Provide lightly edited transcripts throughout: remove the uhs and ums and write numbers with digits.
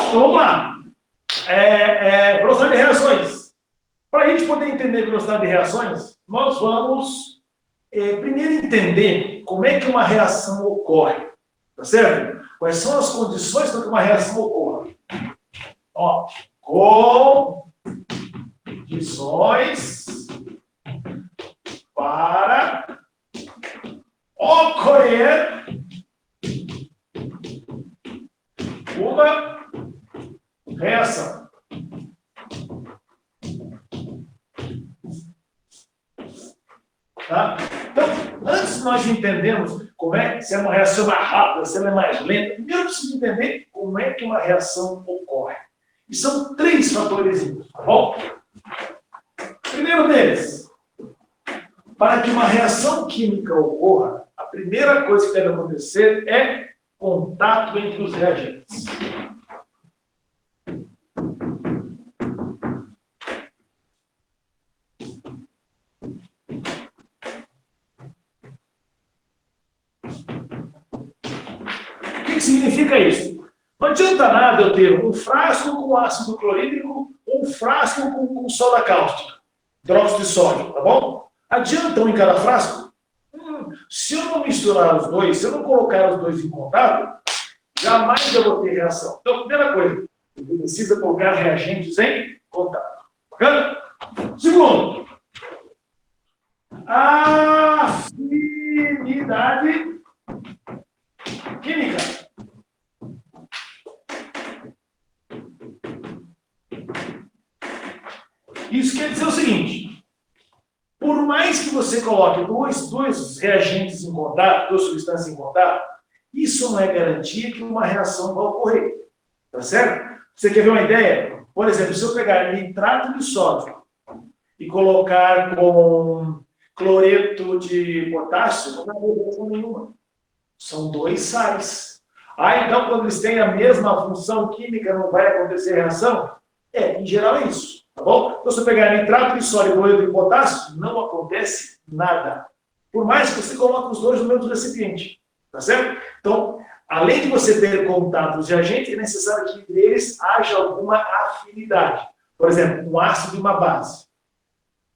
Então, vamos lá. Velocidade de reações. Para a gente poder entender velocidade de reações, nós vamos primeiro entender como é que uma reação ocorre. Tá certo? Quais são as condições para que uma reação ocorra? Ó, condições para ocorrer uma reação. Tá? Então, antes de nós entendermos como é, se é uma reação mais rápida, se ela é mais lenta, primeiro eu preciso entender como é que uma reação ocorre. E são 3 fatores, tá bom? Primeiro deles, para que uma reação química ocorra, a primeira coisa que deve acontecer é contato entre os reagentes. O que significa isso? Não adianta nada eu ter um frasco com ácido clorídrico ou um frasco com soda cáustica, hidróxido de sódio, tá bom? Adianta um em cada frasco? Se eu não misturar os dois, se eu não colocar os dois em contato, jamais eu vou ter reação. Então, primeira coisa, você precisa colocar reagentes em contato. Bacana? Segundo, afinidade química. Isso quer dizer o seguinte: por mais que você coloque dois reagentes em contato, 2 substâncias em contato, isso não é garantia que uma reação vai ocorrer. Tá certo? Você quer ver uma ideia? Por exemplo, se eu pegar nitrato de sódio e colocar com cloreto de potássio, não vai haver reação nenhuma. São 2 sais. Então quando eles têm a mesma função química, não vai acontecer reação? Em geral é isso. Tá bom? Então, se eu pegar nitrato de sódio e cloreto de potássio, não acontece nada. Por mais que você coloque os dois no mesmo recipiente. Tá certo? Então, além de você ter contatos de agentes, é necessário que entre eles haja alguma afinidade. Por exemplo, um ácido e uma base.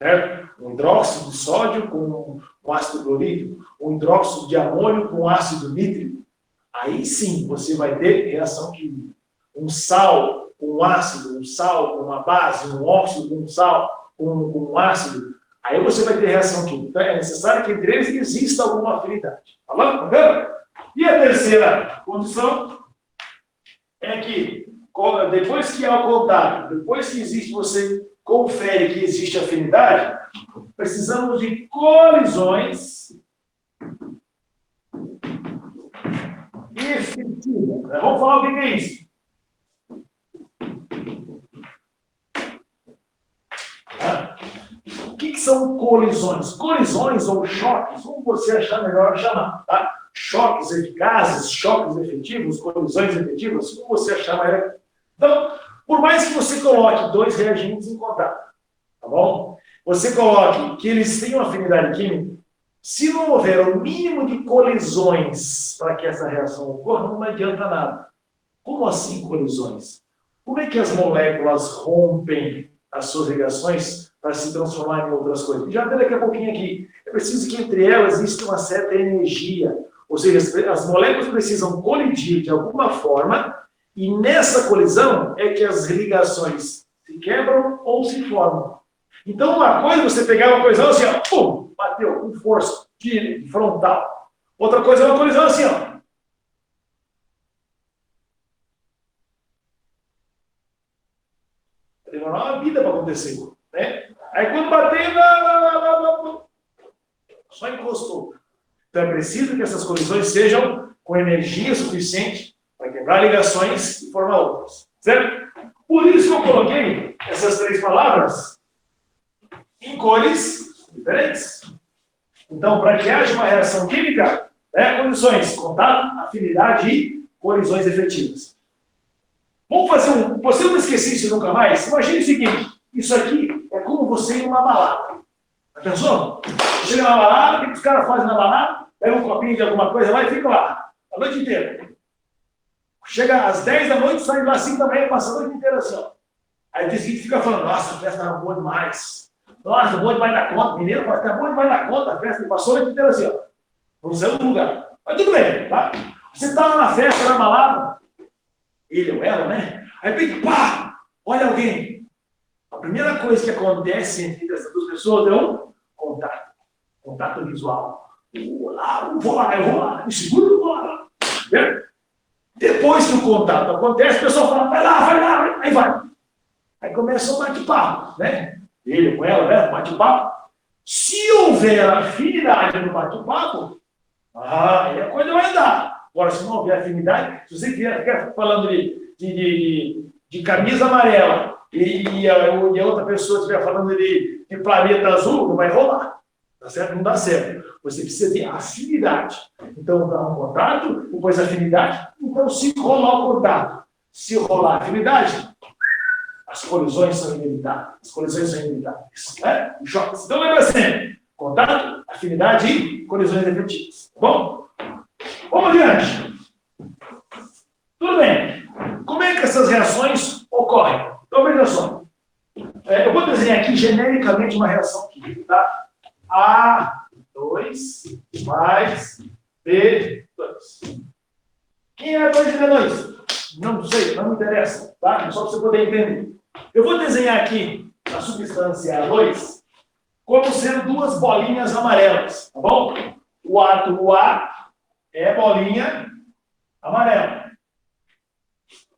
Certo? Um hidróxido de sódio com um ácido clorídrico, um hidróxido de amônio com ácido nítrico. Aí sim você vai ter reação química. Um sal com um ácido, um sal com uma base, um óxido com um sal, com um ácido. Aí você vai ter reação química. Então é necessário que entre eles exista alguma afinidade. Tá bom? Tá vendo? E a terceira condição é que, depois que há o contato, depois que existe, você confere que existe afinidade, precisamos de colisões efetivas. Vamos falar o que é isso. O que são colisões? Colisões ou choques, como você achar melhor chamar, tá? Choques eficazes, choques efetivos, colisões efetivas, como você achar melhor. Então, por mais que você coloque 2 reagentes em contato, tá bom? Você coloque que eles tenham afinidade química, se não houver o mínimo de colisões para que essa reação ocorra, não adianta nada. Como assim colisões? Como é que as moléculas rompem as suas ligações para se transformar em outras coisas? Já daqui a pouquinho aqui. É preciso que entre elas exista uma certa energia. Ou seja, as moléculas precisam colidir de alguma forma, e nessa colisão é que as ligações se quebram ou se formam. Então, uma coisa é você pegar uma colisão assim, ó, pum, bateu com força, de frontal. Outra coisa é uma colisão assim, ó. Demorar uma vida para acontecer, né? Aí quando bater, só encostou. Então é preciso que essas colisões sejam com energia suficiente para quebrar ligações e formar outras. Certo? Por isso que eu coloquei essas 3 palavras em cores diferentes. Então, para que haja uma reação química, condições, contato, afinidade e colisões efetivas. Vamos fazer você não esquecer isso nunca mais? Imagine o seguinte, isso aqui é como você ir numa balada. Já pensou? Chega na balada, o que os caras fazem na balada? Pega um copinho de alguma coisa lá e fica lá, a noite inteira. Chega às 10 da noite, sai lá 5 da manhã, passa a noite inteira assim, ó. Aí o dia seguinte fica falando, nossa, a festa estava boa demais. Nossa, boa demais da conta. Mineiro pode estar boa demais da conta, a festa passou a noite inteira assim, ó. Não sei o lugar. Mas tudo bem, tá? Você está lá na festa, na balada, ele ou ela, né? Aí vem, pá, olha alguém. A primeira coisa que acontece entre essas duas pessoas é um contato visual. Eu vou lá, me segura, eu vou lá. Depois que o contato acontece, o pessoal fala, vai lá, aí vai. Aí começa o bate-papo, né? Ele com ela, né? Bate-papo. Se houver afinidade no bate-papo, aí a coisa vai andar. Agora, se não houver afinidade, se você quer falando de camisa amarela e a outra pessoa estiver falando de planeta azul, não vai rolar. Tá certo? Não dá certo. Você precisa ter afinidade. Então, dá um contato, depois afinidade. Então, se rolar o contato, se rolar a afinidade, as colisões são inevitáveis. Né? Então, lembra sempre: contato, afinidade e colisões efetivas. Tá bom? Vamos adiante. Tudo bem. Como é que essas reações ocorrem? Então, veja só. Eu vou desenhar aqui genericamente uma reação química, tá? A2 mais B2. Quem é 2 e B2? Não sei, não me interessa, tá? Só para você poder entender. Eu vou desenhar aqui a substância A2 como sendo duas bolinhas amarelas, tá bom? O átomo A é bolinha amarela.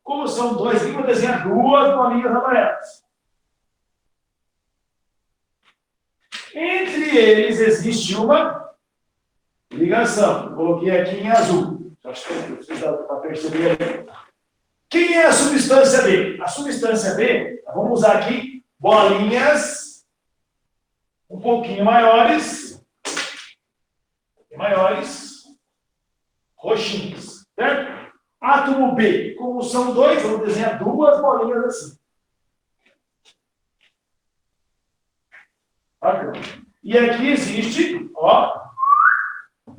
Como são dois aqui, eu vou desenhar duas bolinhas amarelas. Entre eles existe uma ligação. Eu coloquei aqui em azul. Acho que precisa para perceber aqui. Quem é a substância B? A substância B, vamos usar aqui bolinhas um pouquinho maiores, roxinhas, certo? Átomo B, como são dois, vamos desenhar duas bolinhas assim. E aqui existe, ó,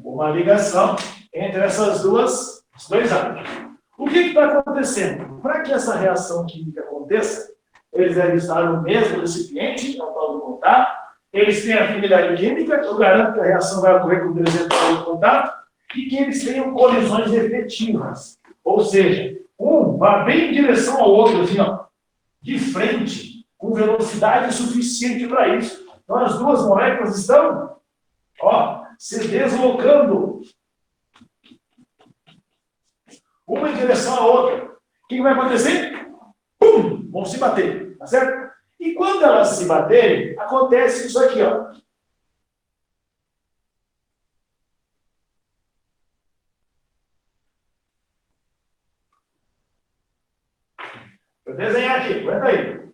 uma ligação entre esses dois átomos. O que está acontecendo? Para que essa reação química aconteça, eles devem estar no mesmo recipiente, é o tal do contato, eles têm afinidade química, eu garanto que a reação vai ocorrer com o desenho do contato, e que eles tenham colisões efetivas. Ou seja, um vai bem em direção ao outro, assim, ó, de frente, com velocidade suficiente para isso. Então, as duas moléculas estão, ó, se deslocando uma em direção à outra. O que vai acontecer? Pum! Vão se bater, tá certo? E quando elas se baterem, acontece isso aqui, ó. Vou desenhar aqui, aguenta aí.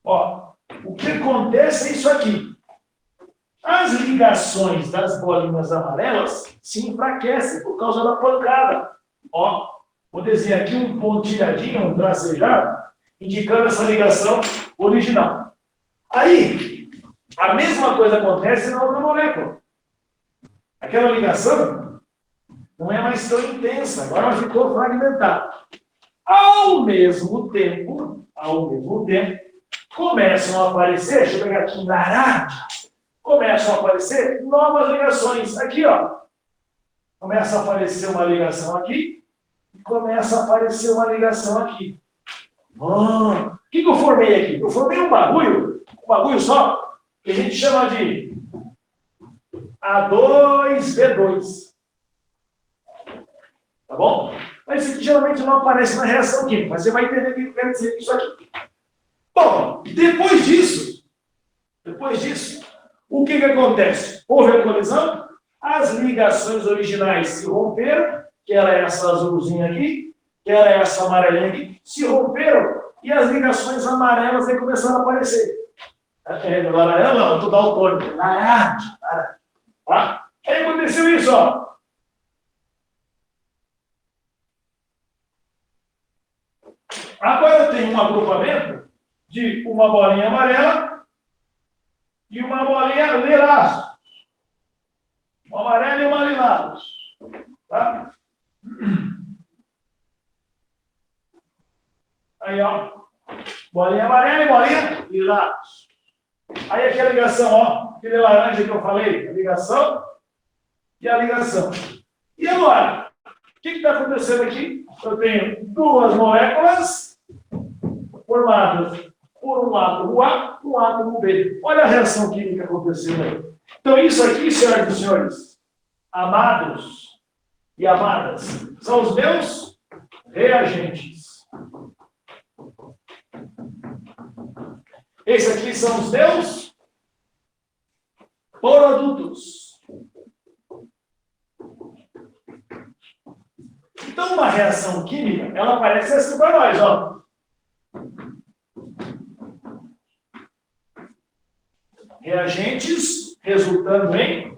Ó, o que acontece é isso aqui. As ligações das bolinhas amarelas se enfraquecem por causa da pancada. Ó, vou desenhar aqui um pontilhadinho, um tracejado, indicando essa ligação original. Aí, a mesma coisa acontece na outra molécula. Aquela ligação não é mais tão intensa, agora ela ficou fragmentada. Ao mesmo tempo, começam a aparecer, deixa eu pegar aqui em laranja, começam a aparecer novas ligações. Aqui, ó. Começa a aparecer uma ligação aqui e começa a aparecer uma ligação aqui. O que eu formei aqui? Eu formei um bagulho só, que a gente chama de A2B2. Tá bom? Mas isso aqui geralmente não aparece na reação química, mas você vai entender o que eu quero dizer com isso aqui. Bom, depois disso, o que acontece? Houve a colisão, as ligações originais se romperam, que era essa azulzinha aqui, que era essa amarelinha aqui, se romperam e as ligações amarelas aí começaram a aparecer. Laranja não, eu estou daltônico. Laranja. Tá? Aí aconteceu isso, ó. Agora eu tenho um agrupamento de uma bolinha amarela e uma bolinha lilás. Uma amarela e uma lilás. Tá? Aí, ó. Bolinha amarela e bolinha lilás. Aí aqui a ligação, ó. Aquele laranja que eu falei, a ligação e a ligação. E agora? O que está acontecendo aqui? Eu tenho duas moléculas formadas por um átomo A e um átomo B. Olha a reação química acontecendo aí. Então, isso aqui, senhoras e senhores, amados e amadas, são os meus reagentes. Esses aqui são os meus produtos. Então, uma reação química, ela parece assim para nós, ó. Reagentes resultando em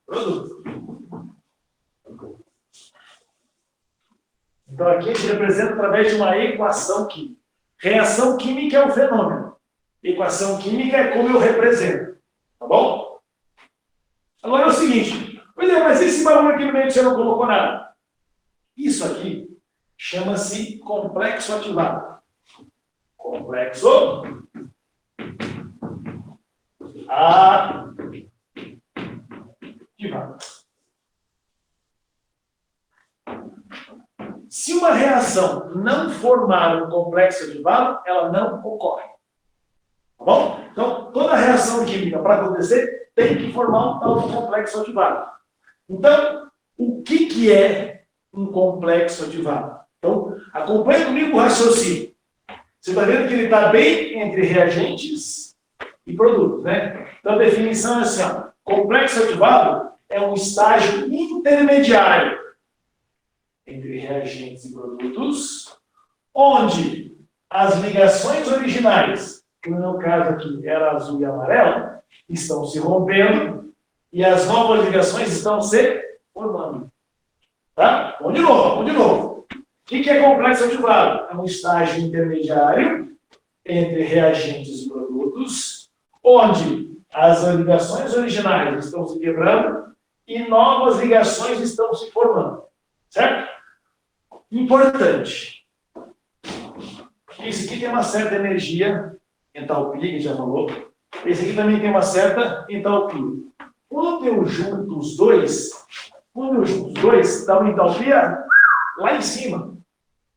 produto. Então, aqui a gente representa através de uma equação química. Reação química é um fenômeno. Equação química é como eu represento. Tá bom? Agora é o seguinte. Pois é, mas esse barulho aqui no meio que você não colocou nada. Isso aqui chama-se complexo ativado. Complexo ativado. Se uma reação não formar um complexo ativado, ela não ocorre. Tá bom? Então, toda reação química, para acontecer, tem que formar um tal de complexo ativado. Então, o que é um complexo ativado? Então, acompanhe comigo o raciocínio. Você está vendo que ele está bem entre reagentes e produtos, né? Então, a definição é assim, ó, complexo ativado é um estágio intermediário entre reagentes e produtos, onde as ligações originais, que no meu caso aqui era azul e amarelo, estão se rompendo e as novas ligações estão se formando. Tá? Vamos de novo, vamos de novo. O que é complexo ativado? É um estágio intermediário entre reagentes e produtos, onde as ligações originais estão se quebrando e novas ligações estão se formando. Certo? Importante. Esse aqui tem uma certa energia, entalpia, que a gente já falou. Esse aqui também tem uma certa entalpia. Quando eu junto os dois, dá uma entalpia lá em cima.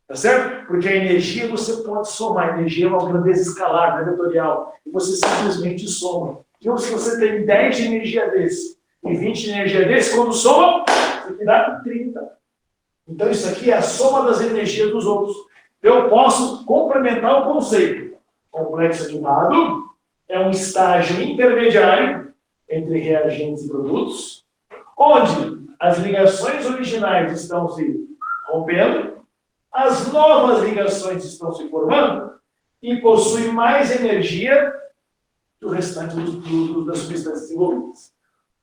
Tá certo? Porque a energia você pode somar. A energia é uma grandeza escalar, não é vetorial. E você simplesmente soma. Então, se você tem 10 de energia desse e 20 de energia desse, quando soma, você dá 30. Então, isso aqui é a soma das energias dos outros. Eu posso complementar o conceito. Complexo ativado é um estágio intermediário entre reagentes e produtos, onde as ligações originais estão se rompendo, as novas ligações estão se formando e possuem mais energia que o restante das substâncias envolvidas.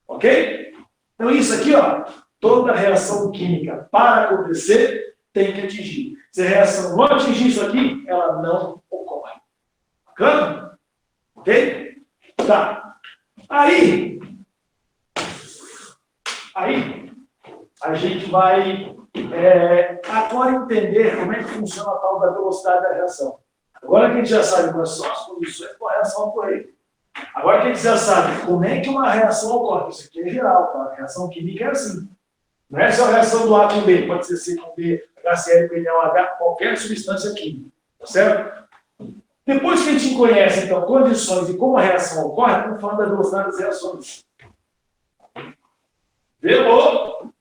Ok? Então, isso aqui, ó, toda reação química, para acontecer, tem que atingir. Se a reação não atingir isso aqui, ela não ocorre. Bacana? Ok? Tá. Aí, a gente vai agora entender como é que funciona a tal da velocidade da reação. Agora que a gente já sabe quais são as condições para a reação ocorrer. Agora que a gente já sabe como é que uma reação ocorre. Isso aqui é geral, tá? A reação química é assim. Não é só a reação do A com B, pode ser C com B, HCl, PNOH, qualquer substância química. Tá certo? Depois que a gente conhece, então, condições e como a reação ocorre, estamos falando da velocidade das reações. Velocidade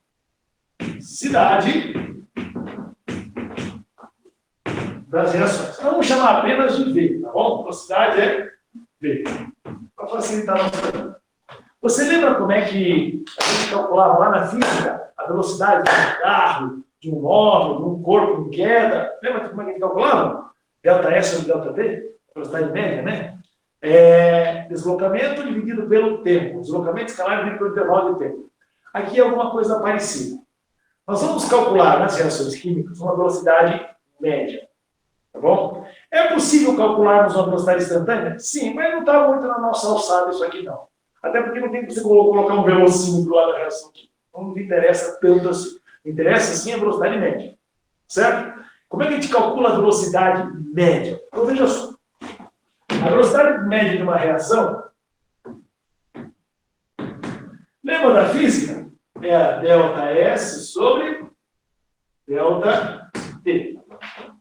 das reações. Então, vamos chamar apenas de V, tá bom? Velocidade é V. Para facilitar a nossa vida. Você lembra como é que a gente calculava lá na física a velocidade de um carro, de um móvel, de um corpo em queda? Lembra como é que a gente calculava? Delta S sobre delta V? Velocidade média, né? Deslocamento dividido pelo tempo. Deslocamento escalar dividido pelo intervalo de tempo. Aqui é alguma coisa parecida. Nós vamos calcular nas reações químicas uma velocidade média. Tá bom? É possível calcularmos uma velocidade instantânea? Sim, mas não está muito na nossa alçada isso aqui, não. Até porque não tem que você colocar um velocímetro lá na reação aqui. Não me interessa tanto assim. Me interessa, sim, a velocidade média. Certo? Como é que a gente calcula a velocidade média? Então, veja só. A velocidade média de uma reação, lembra da física? É a ΔS sobre ΔT.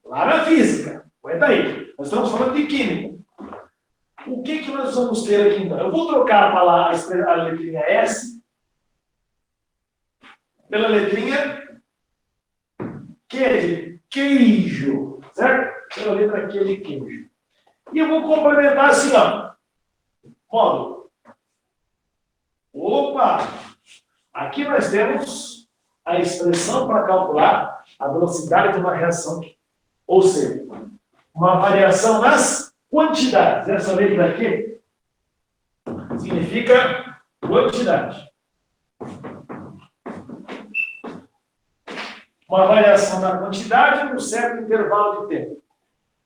Lá na física. Aguenta aí. Nós estamos falando de química. O que nós vamos ter aqui, então? Eu vou trocar a letrinha S pela letrinha Q de queijo. Certo? Pela letra Q de queijo. E eu vou complementar assim, ó. Módulo. Opa! Aqui nós temos a expressão para calcular a velocidade de uma reação. Ou seja, uma variação nas quantidades. Essa letra aqui significa quantidade. Uma variação na quantidade num certo intervalo de tempo.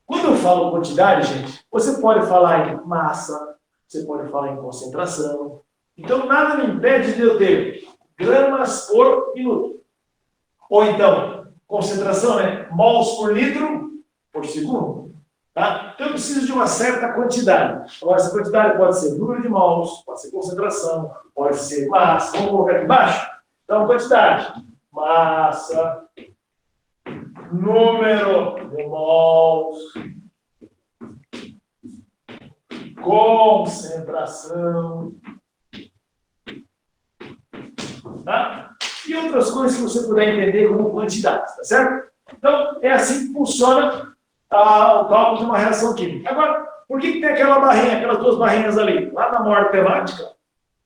Quando eu falo quantidade, gente, você pode falar em massa, você pode falar em concentração. Então, nada me impede de eu ter gramas por minuto. Ou então, concentração, né? Mols por litro por segundo. Tá? Então, eu preciso de uma certa quantidade. Agora, essa quantidade pode ser número de mols, pode ser concentração, pode ser massa. Vamos colocar aqui embaixo? Então, quantidade. Massa, número de mols, concentração, tá? E outras coisas que você puder entender como quantidades, tá certo? Então, é assim que funciona o cálculo de uma reação química. Agora, por que tem aquela barrinha, aquelas duas barrinhas ali? Lá na maior temática,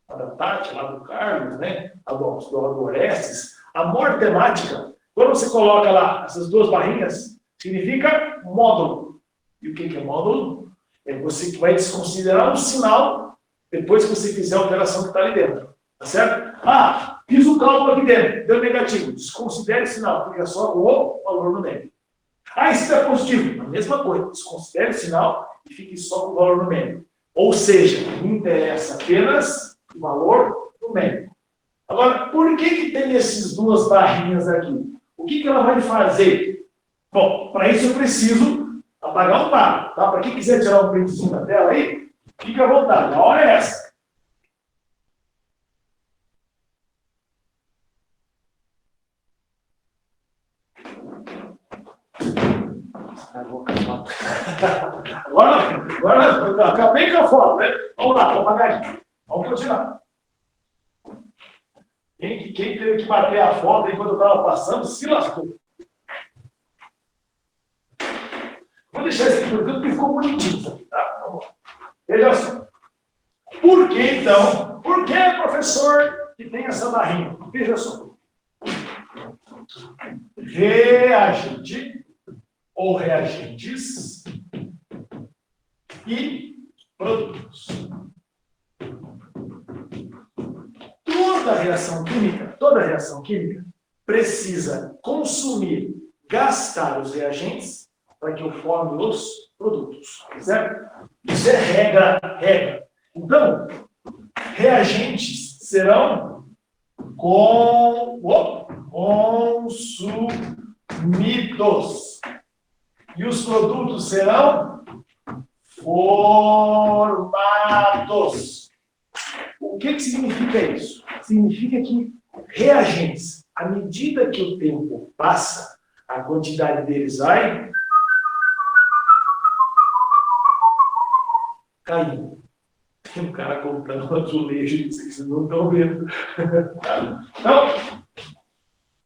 lá da Tati, lá do Carlos, né? Do Orestes, a maior temática, quando você coloca lá essas duas barrinhas, significa módulo. E o que é módulo? É você que vai desconsiderar um sinal depois que você fizer a operação que está ali dentro. Tá certo? Ah, fiz um cálculo aqui dentro, deu negativo. Desconsidere o sinal, porque é só o valor numérico. Ah, isso é positivo. A mesma coisa. Desconsidere o sinal e fique só com o valor numérico. Ou seja, me interessa apenas o valor numérico. Agora, por que tem essas duas barrinhas aqui? O que ela vai fazer? Bom, para isso eu preciso apagar um par. Tá? Para quem quiser tirar um printzinho da tela aí, fique à vontade. A hora é essa. Agora acabei com a foto, né? Vamos lá, vamos apagar aqui. Vamos continuar. Quem teve que bater a foto aí quando eu estava passando, se lascou. Vou deixar esse aqui por enquanto, porque ficou bonitinho isso aqui, tá? Vamos lá. Veja só. Por que, então? Por que, professor, que tem essa barrinha? Veja só. Reagente ou reagentes e produtos. Toda reação química precisa consumir, gastar os reagentes para que eu forme os produtos, certo? Isso é regra. Então, reagentes serão consumidos. E os produtos serão formados. O que significa isso? Significa que reagentes, à medida que o tempo passa, a quantidade deles vai caindo. Tem um cara comprando um azulejo, vocês não estão vendo. Então,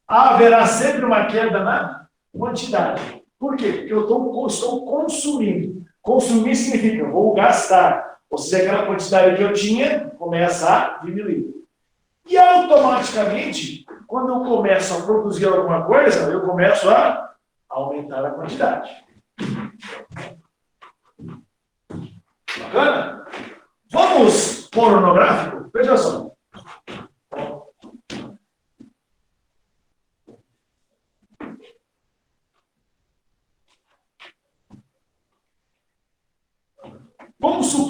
haverá sempre uma queda na quantidade. Por quê? Porque eu estou consumindo. Consumir significa eu vou gastar. Ou seja, aquela quantidade que eu tinha começa a diminuir. E automaticamente, quando eu começo a produzir alguma coisa, eu começo a aumentar a quantidade. Bacana? Vamos pôr no gráfico? Veja só.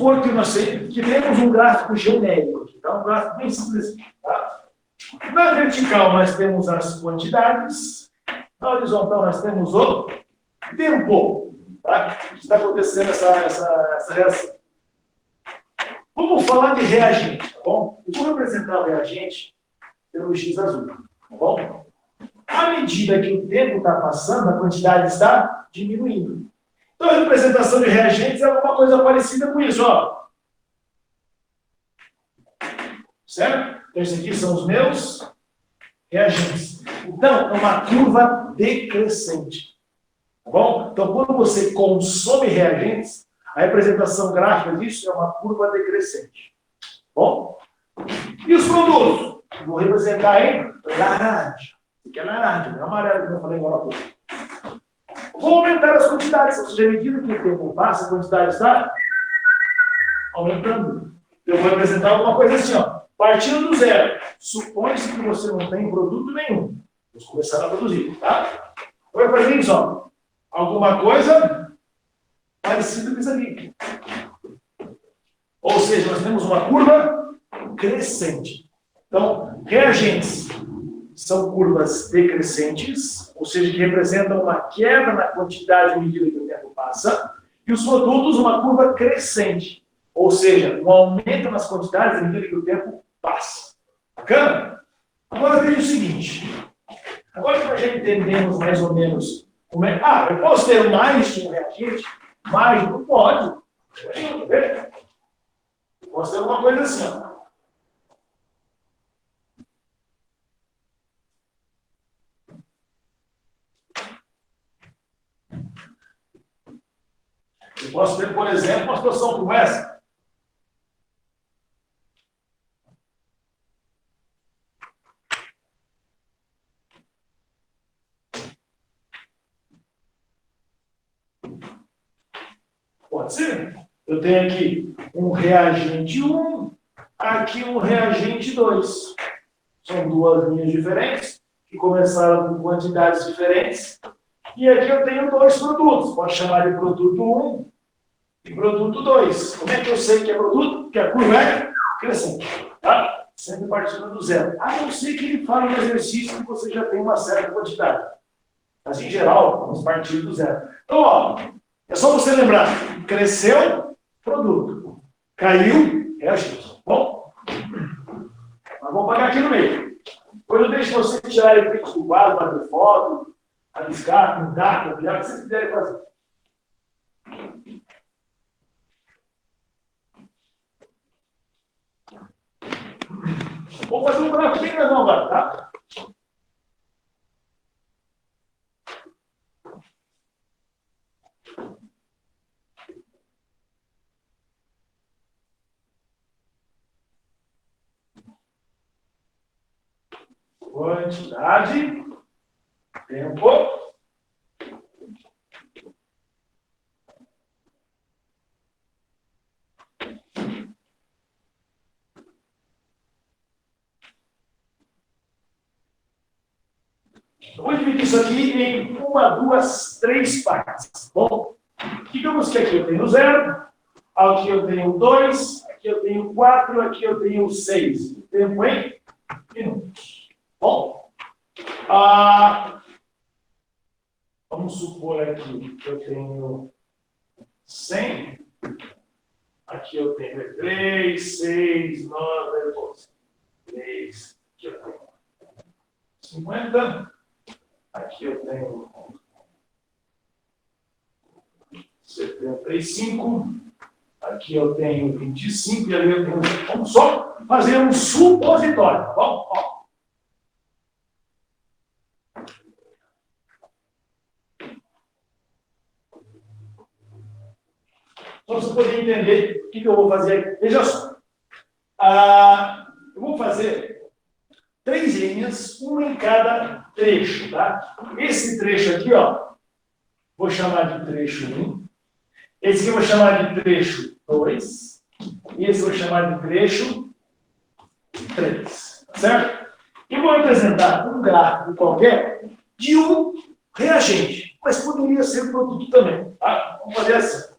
supor que temos um gráfico genérico aqui, tá? Um gráfico bem simples. Tá? Na vertical nós temos as quantidades, na horizontal nós temos o tempo. Tá? Está acontecendo essa reação. Vamos falar de reagente, tá bom? Eu vou representar o reagente pelo X azul, tá bom? À medida que o tempo está passando, a quantidade está diminuindo. Então, a representação de reagentes é alguma coisa parecida com isso, ó. Certo? Então, esses aqui são os meus reagentes. Então, é uma curva decrescente. Tá bom? Então, quando você consome reagentes, a representação gráfica disso é uma curva decrescente. Bom? E os produtos? Vou representar em laranja. Isso aqui é laranja, não é amarelo, como eu falei agora há pouco. Vou aumentar as quantidades. Ou seja, à medida que o tempo passa, a quantidade está aumentando. Eu vou representar alguma coisa assim, ó. Partindo do zero. Supõe-se que você não tem produto nenhum. Vamos começar a produzir, tá? Vai fazer isso, ó. Alguma coisa parecida com isso aqui. Ou seja, nós temos uma curva crescente. Então, reagentes são curvas decrescentes, ou seja, que representam uma queda na quantidade à medida que o tempo passa, e os produtos uma curva crescente, ou seja, um aumento nas quantidades à medida que o tempo passa. Bacana? Agora veja o seguinte. Agora que nós já entendemos mais ou menos como é... Ah, eu posso ter mais de um reagente? Mais? Não pode. Eu posso ter uma coisa assim, ó. Eu posso ter, por exemplo, uma situação como essa. Pode ser? Eu tenho aqui um reagente 1, aqui um reagente 2. São duas linhas diferentes, que começaram com quantidades diferentes. E aqui eu tenho dois produtos. Pode chamar de produto 1 e produto 2. Como é que eu sei que é produto? Porque a curva é crescente. Tá? Sempre partindo do zero. A não ser que ele fale no exercício que você já tem uma certa quantidade. Mas, em geral, vamos partir do zero. Então, ó, é só você lembrar. Cresceu, produto. Caiu, reagente. Bom, nós vamos pagar aqui no meio. Depois eu deixo você tirar o print do quadro, bater foto, arriscar, pintar, copiar, o que vocês quiserem fazer. Vou fazer um gráfico bem grandão agora, tá? Quantidade, tempo. Eu vou dividir isso aqui em 1, 2, 3 partes. Bom, digamos que aqui eu tenho 0, aqui eu tenho 2, aqui eu tenho 4, aqui eu tenho 6. Tempo em minutos. Bom, vamos supor aqui que eu tenho 100. Aqui eu tenho 3, 6, 9, 12. 3, aqui eu tenho 50. Aqui eu tenho 75. Aqui eu tenho 25. E ali eu tenho... Vamos só fazer um supositório, tá bom? Ó. Só para você poder entender o que eu vou fazer aqui. Veja só. Eu vou fazer 3 linhas, uma em cada trecho, tá? Esse trecho aqui, ó, vou chamar de trecho 1. Esse aqui eu vou chamar de trecho 2. E esse eu vou chamar de trecho 3. Certo? E vou apresentar um gráfico qualquer de um reagente. Mas poderia ser produto também, tá? Vamos fazer assim.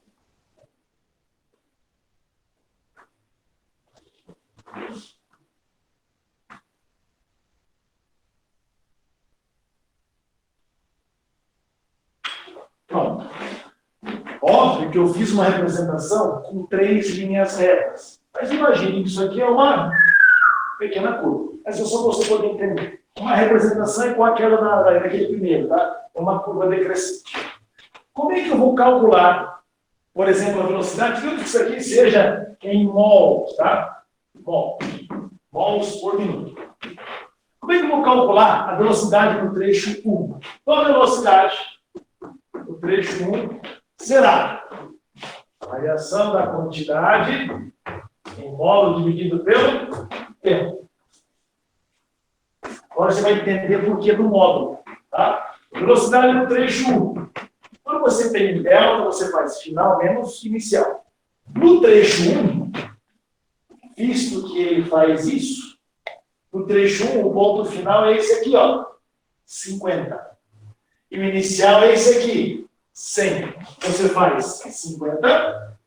óbvio que eu fiz uma representação com 3 linhas retas. Mas imagine que isso aqui é uma pequena curva. Mas é só você poder entender. Uma representação é igual aquela daquele primeiro, tá? É uma curva decrescente. Como é que eu vou calcular, por exemplo, a velocidade? Digamos que isso aqui seja em mols, tá? Mols por minuto. Como é que eu vou calcular a velocidade no trecho 1? Então, a velocidade no trecho 1 será a variação da quantidade em módulo dividido pelo tempo. Agora você vai entender por que do módulo. Tá? Velocidade no trecho 1. Quando você tem delta, você faz final menos inicial. No trecho 1, visto que ele faz isso, no trecho 1, o ponto final é esse aqui, ó, 50. E o inicial é esse aqui, 100. Você faz 50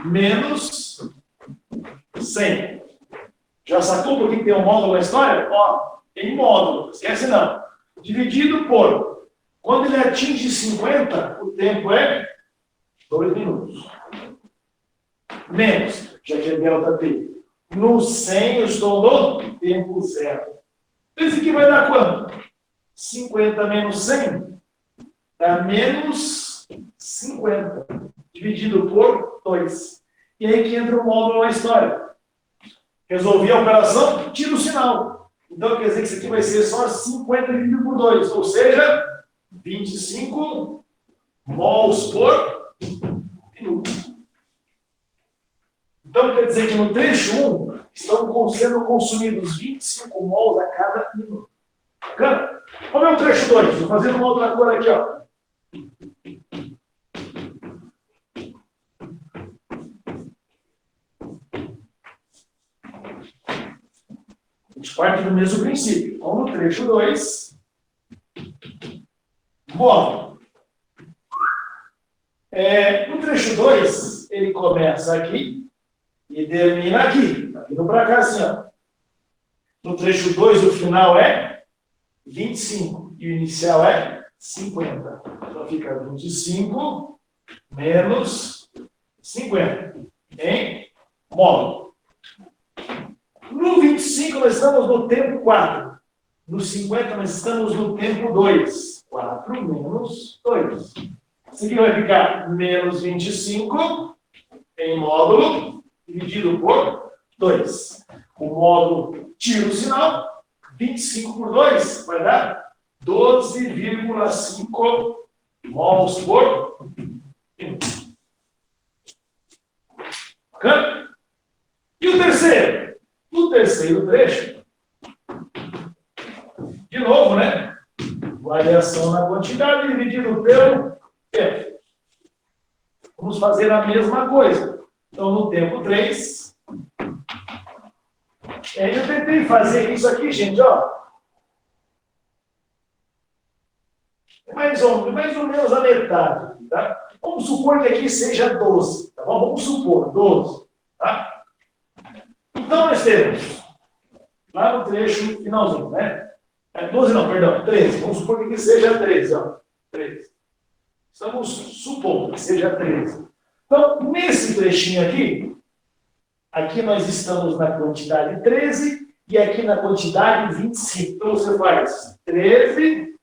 menos 100. Já sacou por que tem um módulo na história? Ó, tem módulo, esquece não. Dividido por, quando ele atinge 50, o tempo é 2 minutos. Menos, já que é delta T. No 100, eu estou no tempo zero. Então, isso aqui vai dar quanto? 50 menos 100 dá menos 50, dividido por 2. E aí que entra o módulo na história. Resolvi a operação, tira o sinal. Então, quer dizer que isso aqui vai ser só 50 dividido por 2, ou seja, 25 mols por minuto. Então, quer dizer que no trecho 1, estão sendo consumidos 25 mols a cada minuto. Bacana? Vamos ver o trecho 2. Vou fazer uma outra cor aqui, ó. A gente parte do mesmo princípio. Vamos no trecho 2. Módulo. No trecho 2, ele começa aqui e termina aqui. Está vindo para cá assim, ó. No trecho 2, o final é 25 e o inicial é 50. Então fica 25 menos 50 em módulo. No 25, nós estamos no tempo 4. No 50, nós estamos no tempo 2. 4 menos 2. Isso aqui vai ficar menos 25 em módulo dividido por 2. O módulo tira o sinal. 25 por 2 vai dar 12,5 mols por minuto. Bacana? E o terceiro? No terceiro trecho, de novo, né? Variação na quantidade dividido pelo tempo. Vamos fazer a mesma coisa. Então, no tempo 3, eu tentei fazer isso aqui, gente, ó. Mais ou menos a metade, tá? Vamos supor que aqui seja 12, tá bom? Vamos supor, 12, tá? Então, nós temos, lá no trecho finalzinho, né? 12 não, perdão, 13. Vamos supor que aqui seja 13, ó. 13. Estamos supondo que seja 13. Então, nesse trechinho aqui nós estamos na quantidade 13 e aqui na quantidade 25. Então, você faz 13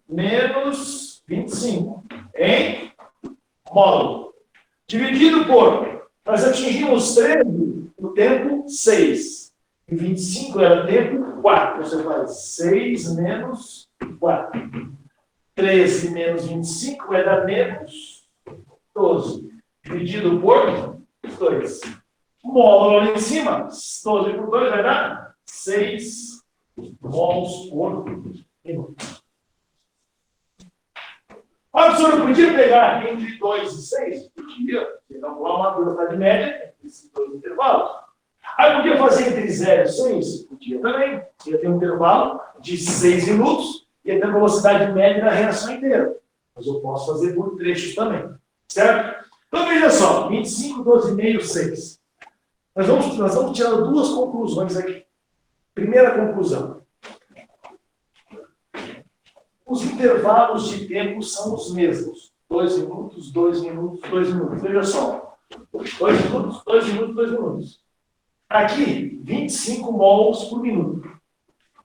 menos 25 em módulo. Dividido por, nós atingimos 13 no tempo 6. E 25 era tempo 4. Você faz 6 menos 4. 13 menos 25 vai dar menos 12. Dividido por 2. Módulo ali em cima, 12 por 2 vai dar 6 mols por minuto. A professora podia pegar entre 2 e 6? Podia. Então, uma velocidade média entre esses dois intervalos. Aí podia fazer entre 0 e 6? Podia também. Ia ter um intervalo de 6 minutos, ia ter velocidade média da reação inteira. Mas eu posso fazer por trechos também. Certo? Então veja só, 25, 12,5, 6. Nós vamos tirar duas conclusões aqui. Primeira conclusão. Os intervalos de tempo são os mesmos. 2 minutos, 2 minutos, 2 minutos. Veja só. 2 minutos, 2 minutos, 2 minutos. Aqui, 25 mols por minuto.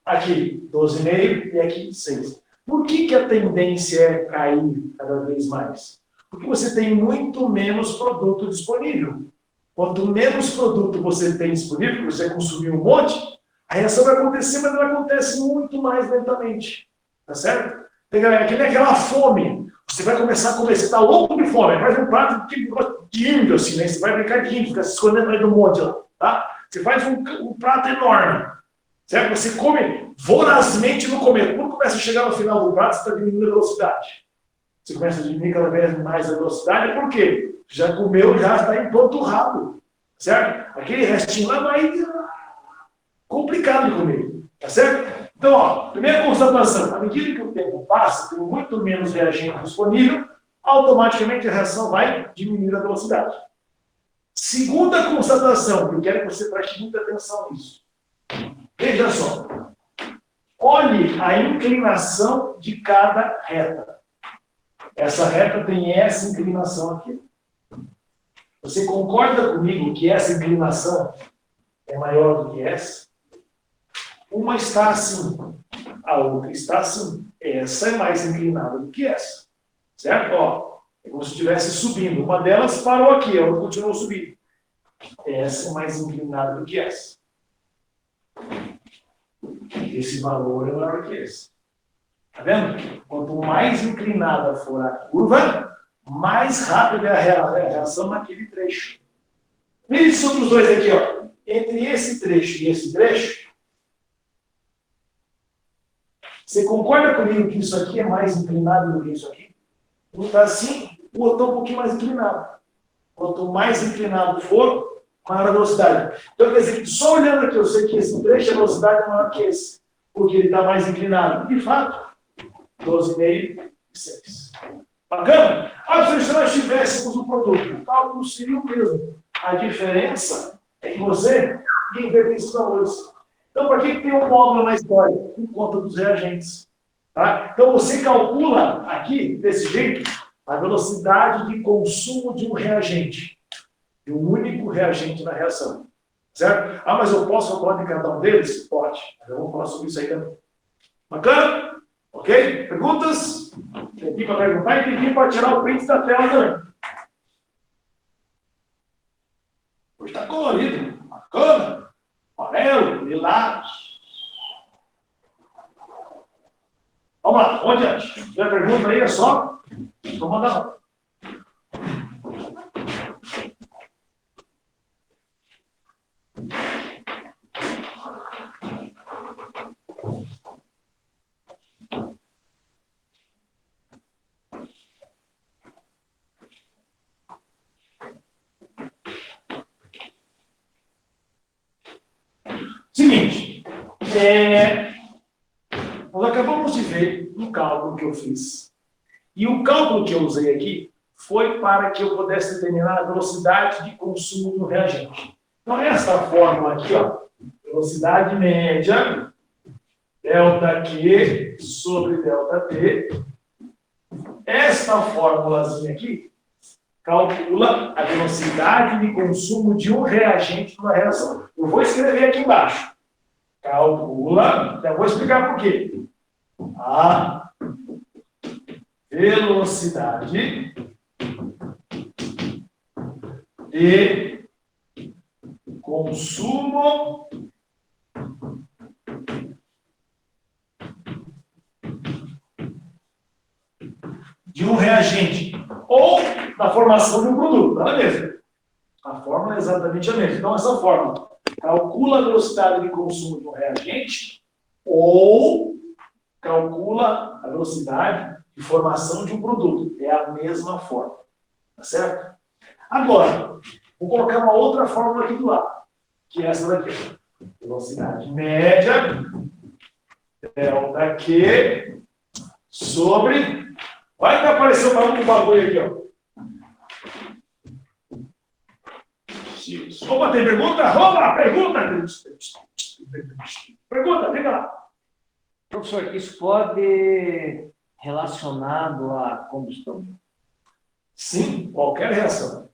Aqui, 12,5 e aqui, 6. Por que a tendência é cair cada vez mais? Porque você tem muito menos produto disponível. Quanto menos produto você tem disponível, você consumiu um monte, a reação vai acontecer, mas ela acontece muito mais lentamente. Tá certo? Tem galera que nem aquela fome. Você vai começar a comer, você está louco de fome, faz um prato de índio, assim, né? Você vai brincar de índio, fica se escondendo atrás do monte lá, tá? Você faz um prato enorme, certo? Você come vorazmente no começo. Quando começa a chegar no final do prato, você está diminuindo a velocidade. Você começa a diminuir cada vez mais a velocidade, por quê? Já comeu, já está empanturrado, certo? Aquele restinho lá vai complicado de comer, tá certo? Então, ó, primeira constatação, à medida que o tempo passa, tem muito menos reagente disponível, automaticamente a reação vai diminuir a velocidade. Segunda constatação, que eu quero que você preste muita atenção nisso. Veja só. Olhe a inclinação de cada reta. Essa reta tem essa inclinação aqui. Você concorda comigo que essa inclinação é maior do que essa? Uma está assim, a outra está assim. Essa é mais inclinada do que essa. Certo? Ó, é como se estivesse subindo. Uma delas parou aqui, a outra continuou subindo. Essa é mais inclinada do que essa. Esse valor é maior que esse. Tá vendo? Quanto mais inclinada for a curva, mais rápida é a reação naquele trecho. Veja esses outros dois aqui, ó. Entre esse trecho e esse trecho, você concorda comigo que isso aqui é mais inclinado do que isso aqui? Um está assim, o outro está um pouquinho mais inclinado. Quanto mais inclinado for, maior a velocidade. Então, quer dizer que só olhando aqui, eu sei que esse trecho, a velocidade é maior que esse, porque ele está mais inclinado. De fato, 12,5 e 6. Bacana? Se nós tivéssemos o produto, o cálculo seria o mesmo. A diferença é que você inverter esses valores. Então, para que tem um módulo na história? Por conta dos reagentes. Tá? Então, você calcula aqui, desse jeito, a velocidade de consumo de um reagente. De um único reagente na reação. Certo? Mas eu posso falar de cada um deles? Pode. Eu vou falar sobre isso aí também. Bacana? Ok? Perguntas? Tem aqui para perguntar e tem aqui para tirar o print da tela também. Hoje está colorido. Bacana. Amarelo, lilás. Vamos lá, vamos adiante. Se tiver pergunta aí, é só mandar. Seguinte, nós acabamos de ver um cálculo que eu fiz. E o cálculo que eu usei aqui foi para que eu pudesse determinar a velocidade de consumo do reagente. Então, essa fórmula aqui, ó, velocidade média, ΔQ sobre ΔT. Esta fórmulazinha aqui calcula a velocidade de consumo de um reagente numa reação. Eu vou escrever aqui embaixo. Calcula, já vou explicar por quê. A velocidade de consumo de um reagente ou da formação de um produto, nada mesmo. A fórmula é exatamente a mesma. Então, essa fórmula calcula a velocidade de consumo de um reagente ou calcula a velocidade de formação de um produto. É a mesma fórmula. Tá certo? Agora, vou colocar uma outra fórmula aqui do lado, que é essa daqui. Velocidade média, ΔQ, sobre... Vai que apareceu um bagulho aqui, ó. Opa, tem pergunta? Opa, pergunta! Pergunta, fica lá. Professor, isso pode relacionado à combustão? Sim, qualquer reação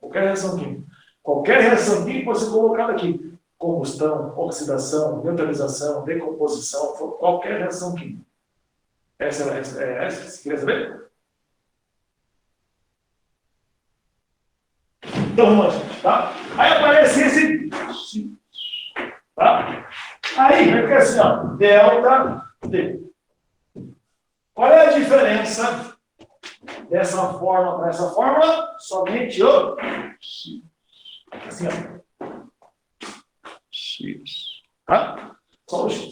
química. Qualquer reação química pode ser colocada aqui. Combustão, oxidação, neutralização, decomposição, qualquer reação química. Essa é essa? Você queria saber? Então vamos lá, gente, tá? Aí aparece esse. Tá? Aí vai ficar assim, ó, delta T. Qual é a diferença dessa forma para essa forma? Somente o X. Assim, ó. X. Tá? Só o X.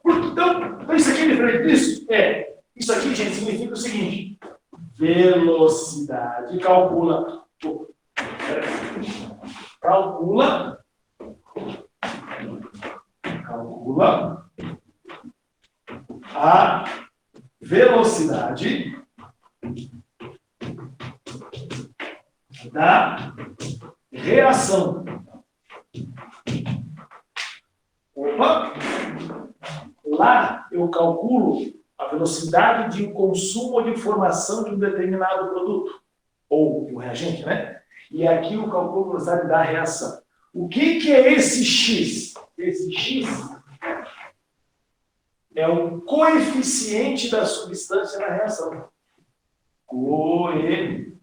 Então, isso aqui é diferente disso? Isso aqui, gente, significa o seguinte: velocidade. Calcula a velocidade da reação. Opa! Lá eu calculo a velocidade de consumo de informação de um determinado produto, ou de um reagente, né? E aqui eu calculo a velocidade da reação. O que é esse X? Esse X é o coeficiente da substância na reação. Coeficiente.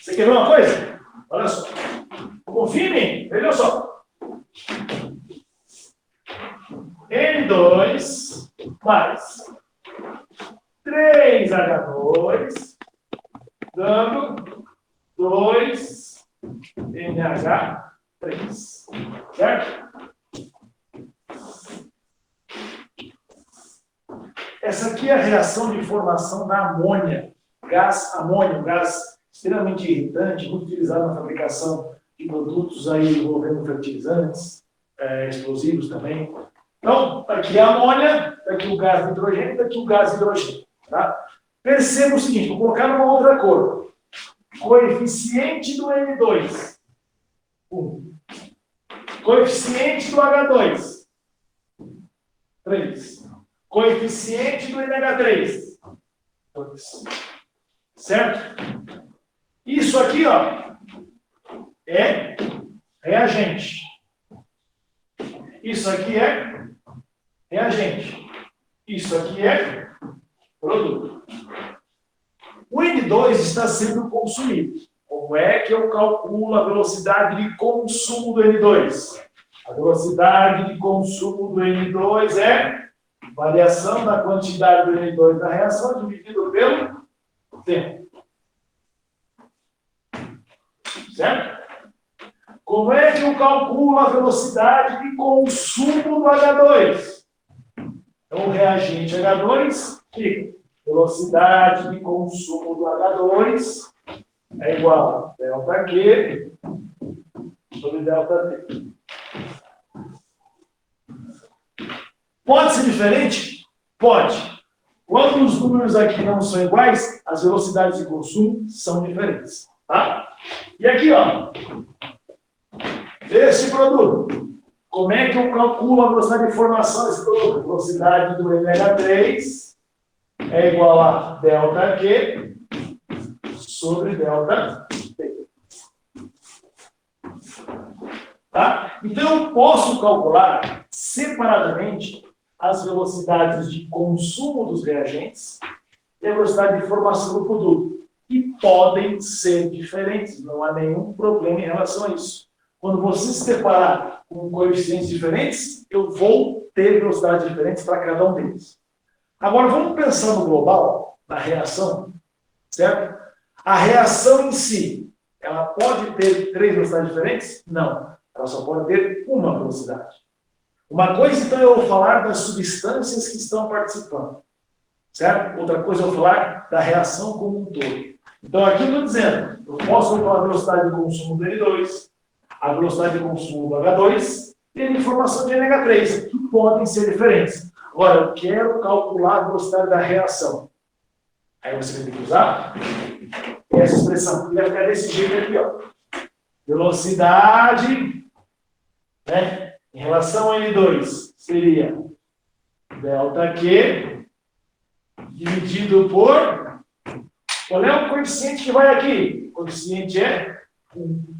Você quer ver uma coisa? Olha só. Confia em mim. Veja só. N2 mais 3H2 dando 2NH3. Certo? Essa aqui é a reação de formação da amônia. Gás amônio, gás extremamente irritante, muito utilizado na fabricação de produtos aí envolvendo fertilizantes, explosivos também. Então, aqui a amônia, aqui o gás nitrogênio, aqui o gás hidrogênio. Tá? Perceba o seguinte, vou colocar numa outra cor. Coeficiente do N2, 1. Coeficiente do H2, 3. Coeficiente do NH3, 2. Certo? Isso aqui, ó, é reagente. Isso aqui é reagente. Isso aqui é produto. O N2 está sendo consumido. Como é que eu calculo a velocidade de consumo do N2? A velocidade de consumo do N2 é variação da quantidade do N2 da reação dividido pelo tempo. Certo? Como é que eu calculo a velocidade de consumo do H2? Então, o reagente H2 fica. Velocidade de consumo do H2 é igual a delta Q sobre delta T. Pode ser diferente? Pode. Quando os números aqui não são iguais, as velocidades de consumo são diferentes. Tá? E aqui, ó, esse produto. Como é que eu calculo a velocidade de formação desse produto? Velocidade do NH3 é igual a delta Q sobre delta T. Tá? Então, eu posso calcular separadamente as velocidades de consumo dos reagentes e a velocidade de formação do produto. E podem ser diferentes, não há nenhum problema em relação a isso. Quando você se separar com coeficientes diferentes, eu vou ter velocidades diferentes para cada um deles. Agora, vamos pensar no global, na reação, certo? A reação em si, ela pode ter 3 velocidades diferentes? Não. Ela só pode ter uma velocidade. Uma coisa, então, eu vou falar das substâncias que estão participando. Certo? Outra coisa, eu vou falar da reação como um todo. Então, aqui eu estou dizendo, eu posso calcular a velocidade de consumo do N2, a velocidade de consumo do H2 e a informação de NH3, que podem ser diferentes. Agora, eu quero calcular a velocidade da reação. Aí você vai ter que usar essa expressão, que vai ficar desse jeito aqui, ó. Velocidade, né, em relação a N2, seria ΔQ dividido por... Qual é o coeficiente que vai aqui? O coeficiente é 1.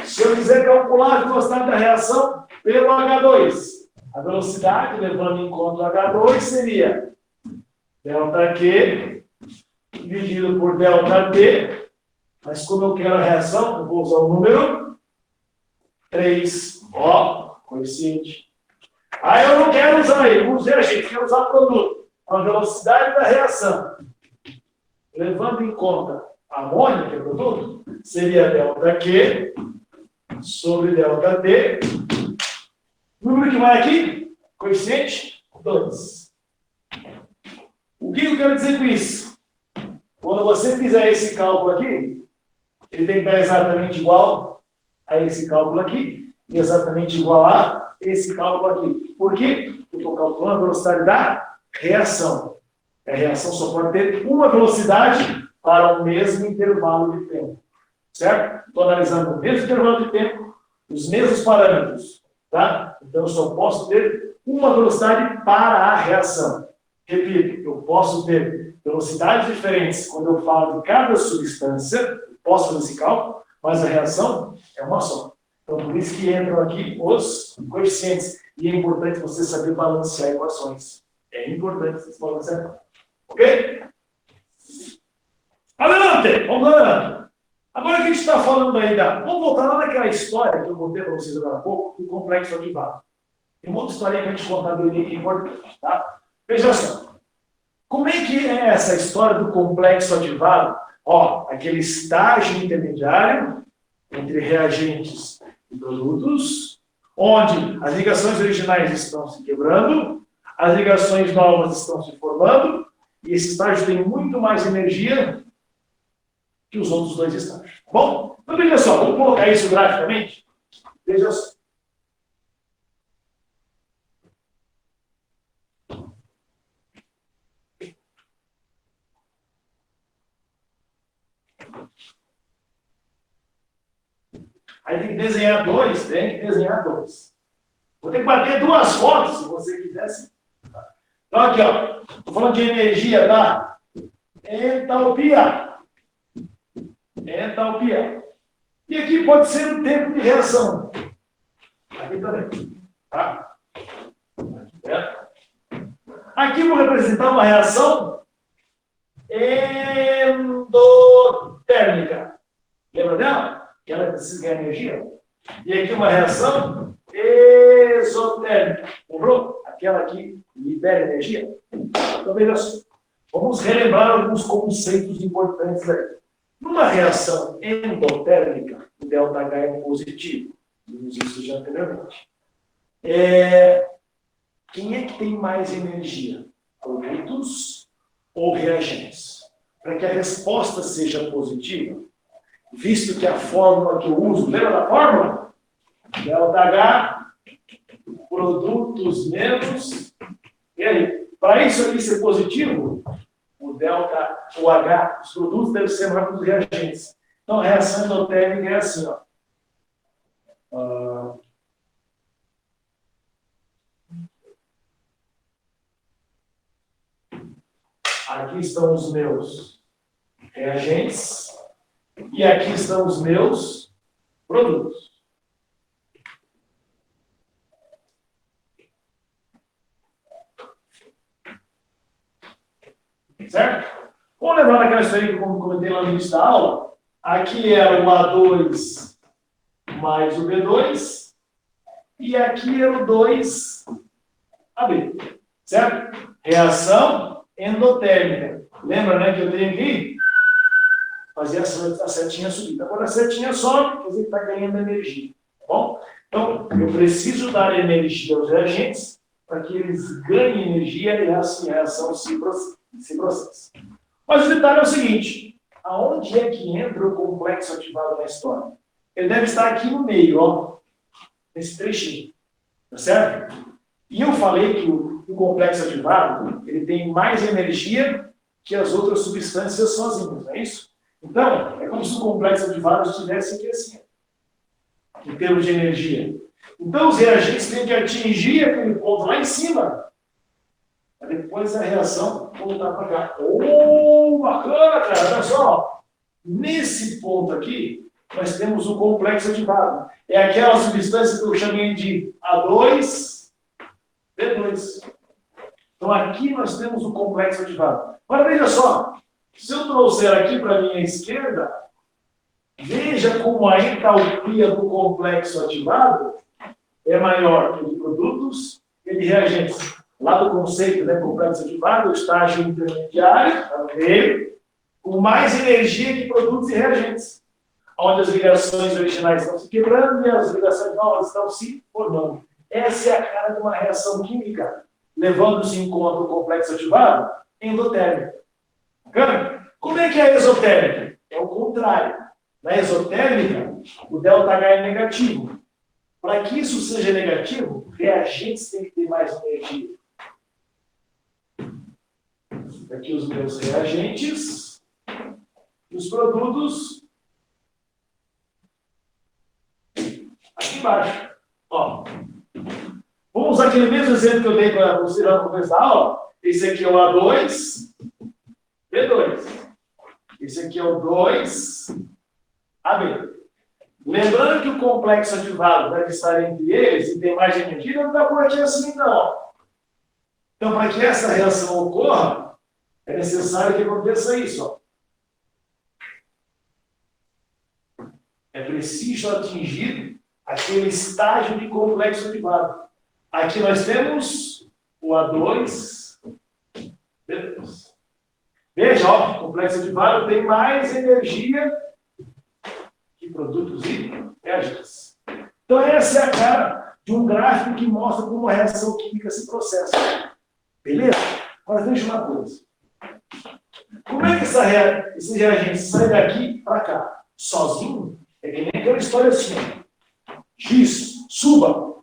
Se eu quiser calcular a velocidade da reação pelo H2, a velocidade, levando em conta o H2, seria ΔQ dividido por ΔT, mas como eu quero a reação, eu vou usar o número 3, ó, coeficiente. Aí eu não quero usar ele, vou usar gente, quero usar produto. A velocidade da reação, levando em conta a amônia, que é produto, seria ΔQ sobre ΔT. Número que vai aqui, coeficiente 2. O que eu quero dizer com isso? Quando você fizer esse cálculo aqui, ele tem que dar exatamente igual a esse cálculo aqui, e exatamente igual a esse cálculo aqui. Por quê? Eu estou calculando a velocidade da reação. A reação só pode ter uma velocidade para o mesmo intervalo de tempo. Certo? Estou analisando o mesmo intervalo de tempo, os mesmos parâmetros. Tá? Então, eu só posso ter uma velocidade para a reação. Repito, eu posso ter velocidades diferentes quando eu falo de cada substância, eu posso fazer esse cálculo, mas a reação é uma só. Então, por isso que entram aqui os coeficientes. E é importante você saber balancear equações. É importante você balancear. Ok? Adelante! Vamos lá. Agora que a gente está falando aí vamos voltar lá naquela história que eu contei para vocês agora há pouco, do complexo ativado. Tem uma outra história que a gente contar do que é importante, tá? Veja só. Como é que é essa história do complexo ativado? Ó, aquele estágio intermediário entre reagentes e produtos, onde as ligações originais estão se quebrando, as ligações novas estão se formando, e esse estágio tem muito mais energia que os outros dois estágios. Bom, então veja só, vamos colocar isso graficamente. Veja só. Aí tem que desenhar dois, Vou ter que bater duas fotos, se você quisesse. Então, aqui, ó. Estou falando de energia da entalpia. Entalpia. E aqui pode ser o tempo de reação. Aqui também. Tá? Aqui vou representar uma reação endotérmica. Lembra dela? Que ela precisa ganhar energia. E aqui uma reação exotérmica. Lembrou? Aquela aqui libera energia. Então, veja só. Vamos relembrar alguns conceitos importantes aí. Numa reação endotérmica, o ΔH é positivo. Vimos isso já anteriormente. Quem é que tem mais energia? Produtos ou reagentes? Para que a resposta seja positiva, visto que a fórmula que eu uso, lembra da fórmula? ΔH, produtos menos. E aí? Para isso aqui ser positivo, o H, os produtos devem ser maior que os reagentes. Então, a reação endotérmica é assim, ó. Aqui estão os meus reagentes e aqui estão os meus produtos. Certo? Vamos lembrar daquela história que eu comentei lá no início da aula? Aqui era o A2 mais o B2 e aqui era o 2AB. Certo? Reação endotérmica. Lembra, né, que eu tenho aqui? Fazer a setinha subir. Agora a setinha sobe, quer dizer que está ganhando energia. Tá bom? Então, eu preciso dar energia aos reagentes para que eles ganhem energia e assim a reação se processa. Mas o detalhe é o seguinte: aonde é que entra o complexo ativado na história? Ele deve estar aqui no meio, ó, nesse trechinho. Tá certo? E eu falei que o complexo ativado ele tem mais energia que as outras substâncias sozinhas, não é isso? Então, é como se o complexo ativado estivesse aqui assim, em termos de energia. Então, os reagentes têm que atingir aquele ponto lá em cima, para depois a reação voltar para cá. Oh, bacana, cara, olha só. Nesse ponto aqui, nós temos o complexo ativado. É aquela substância que eu chamei de A2, B2. Então, aqui nós temos o complexo ativado. Agora, veja só. Se eu trouxer aqui para a minha esquerda, veja como a entalpia do complexo ativado é maior que de produtos e de reagentes. Lá do conceito, né, complexo ativado, o estágio intermediário, tá no meio, com mais energia que produtos e reagentes, onde as ligações originais estão se quebrando e as ligações novas estão se formando. Essa é a cara de uma reação química, levando-se em conta o complexo ativado endotérmico. Bacana? Como é que é a exotérmica? É o contrário. Na exotérmica, o ΔH é negativo. Para que isso seja negativo, reagentes têm que ter mais energia. Aqui os meus reagentes, os produtos, aqui embaixo. Ó. Vamos usar aquele mesmo exemplo que eu dei para você lá no começo da aula. Esse aqui é o A2, B2. Esse aqui é o 2, AB. Lembrando que o complexo ativado deve estar entre eles e tem mais energia, não está por aqui assim, não. Então, para que essa reação ocorra, é necessário que aconteça isso. Ó. É preciso atingir aquele estágio de complexo ativado. Aqui nós temos o A2, B2. Veja, ó, o complexo ativado tem mais energia que produtos e reagentes. Então, essa é a cara de um gráfico que mostra como a reação química se processa. Beleza? Agora, veja uma coisa. Como é que esse reagente sai daqui para cá? Sozinho? É que nem aquela história assim. X, suba.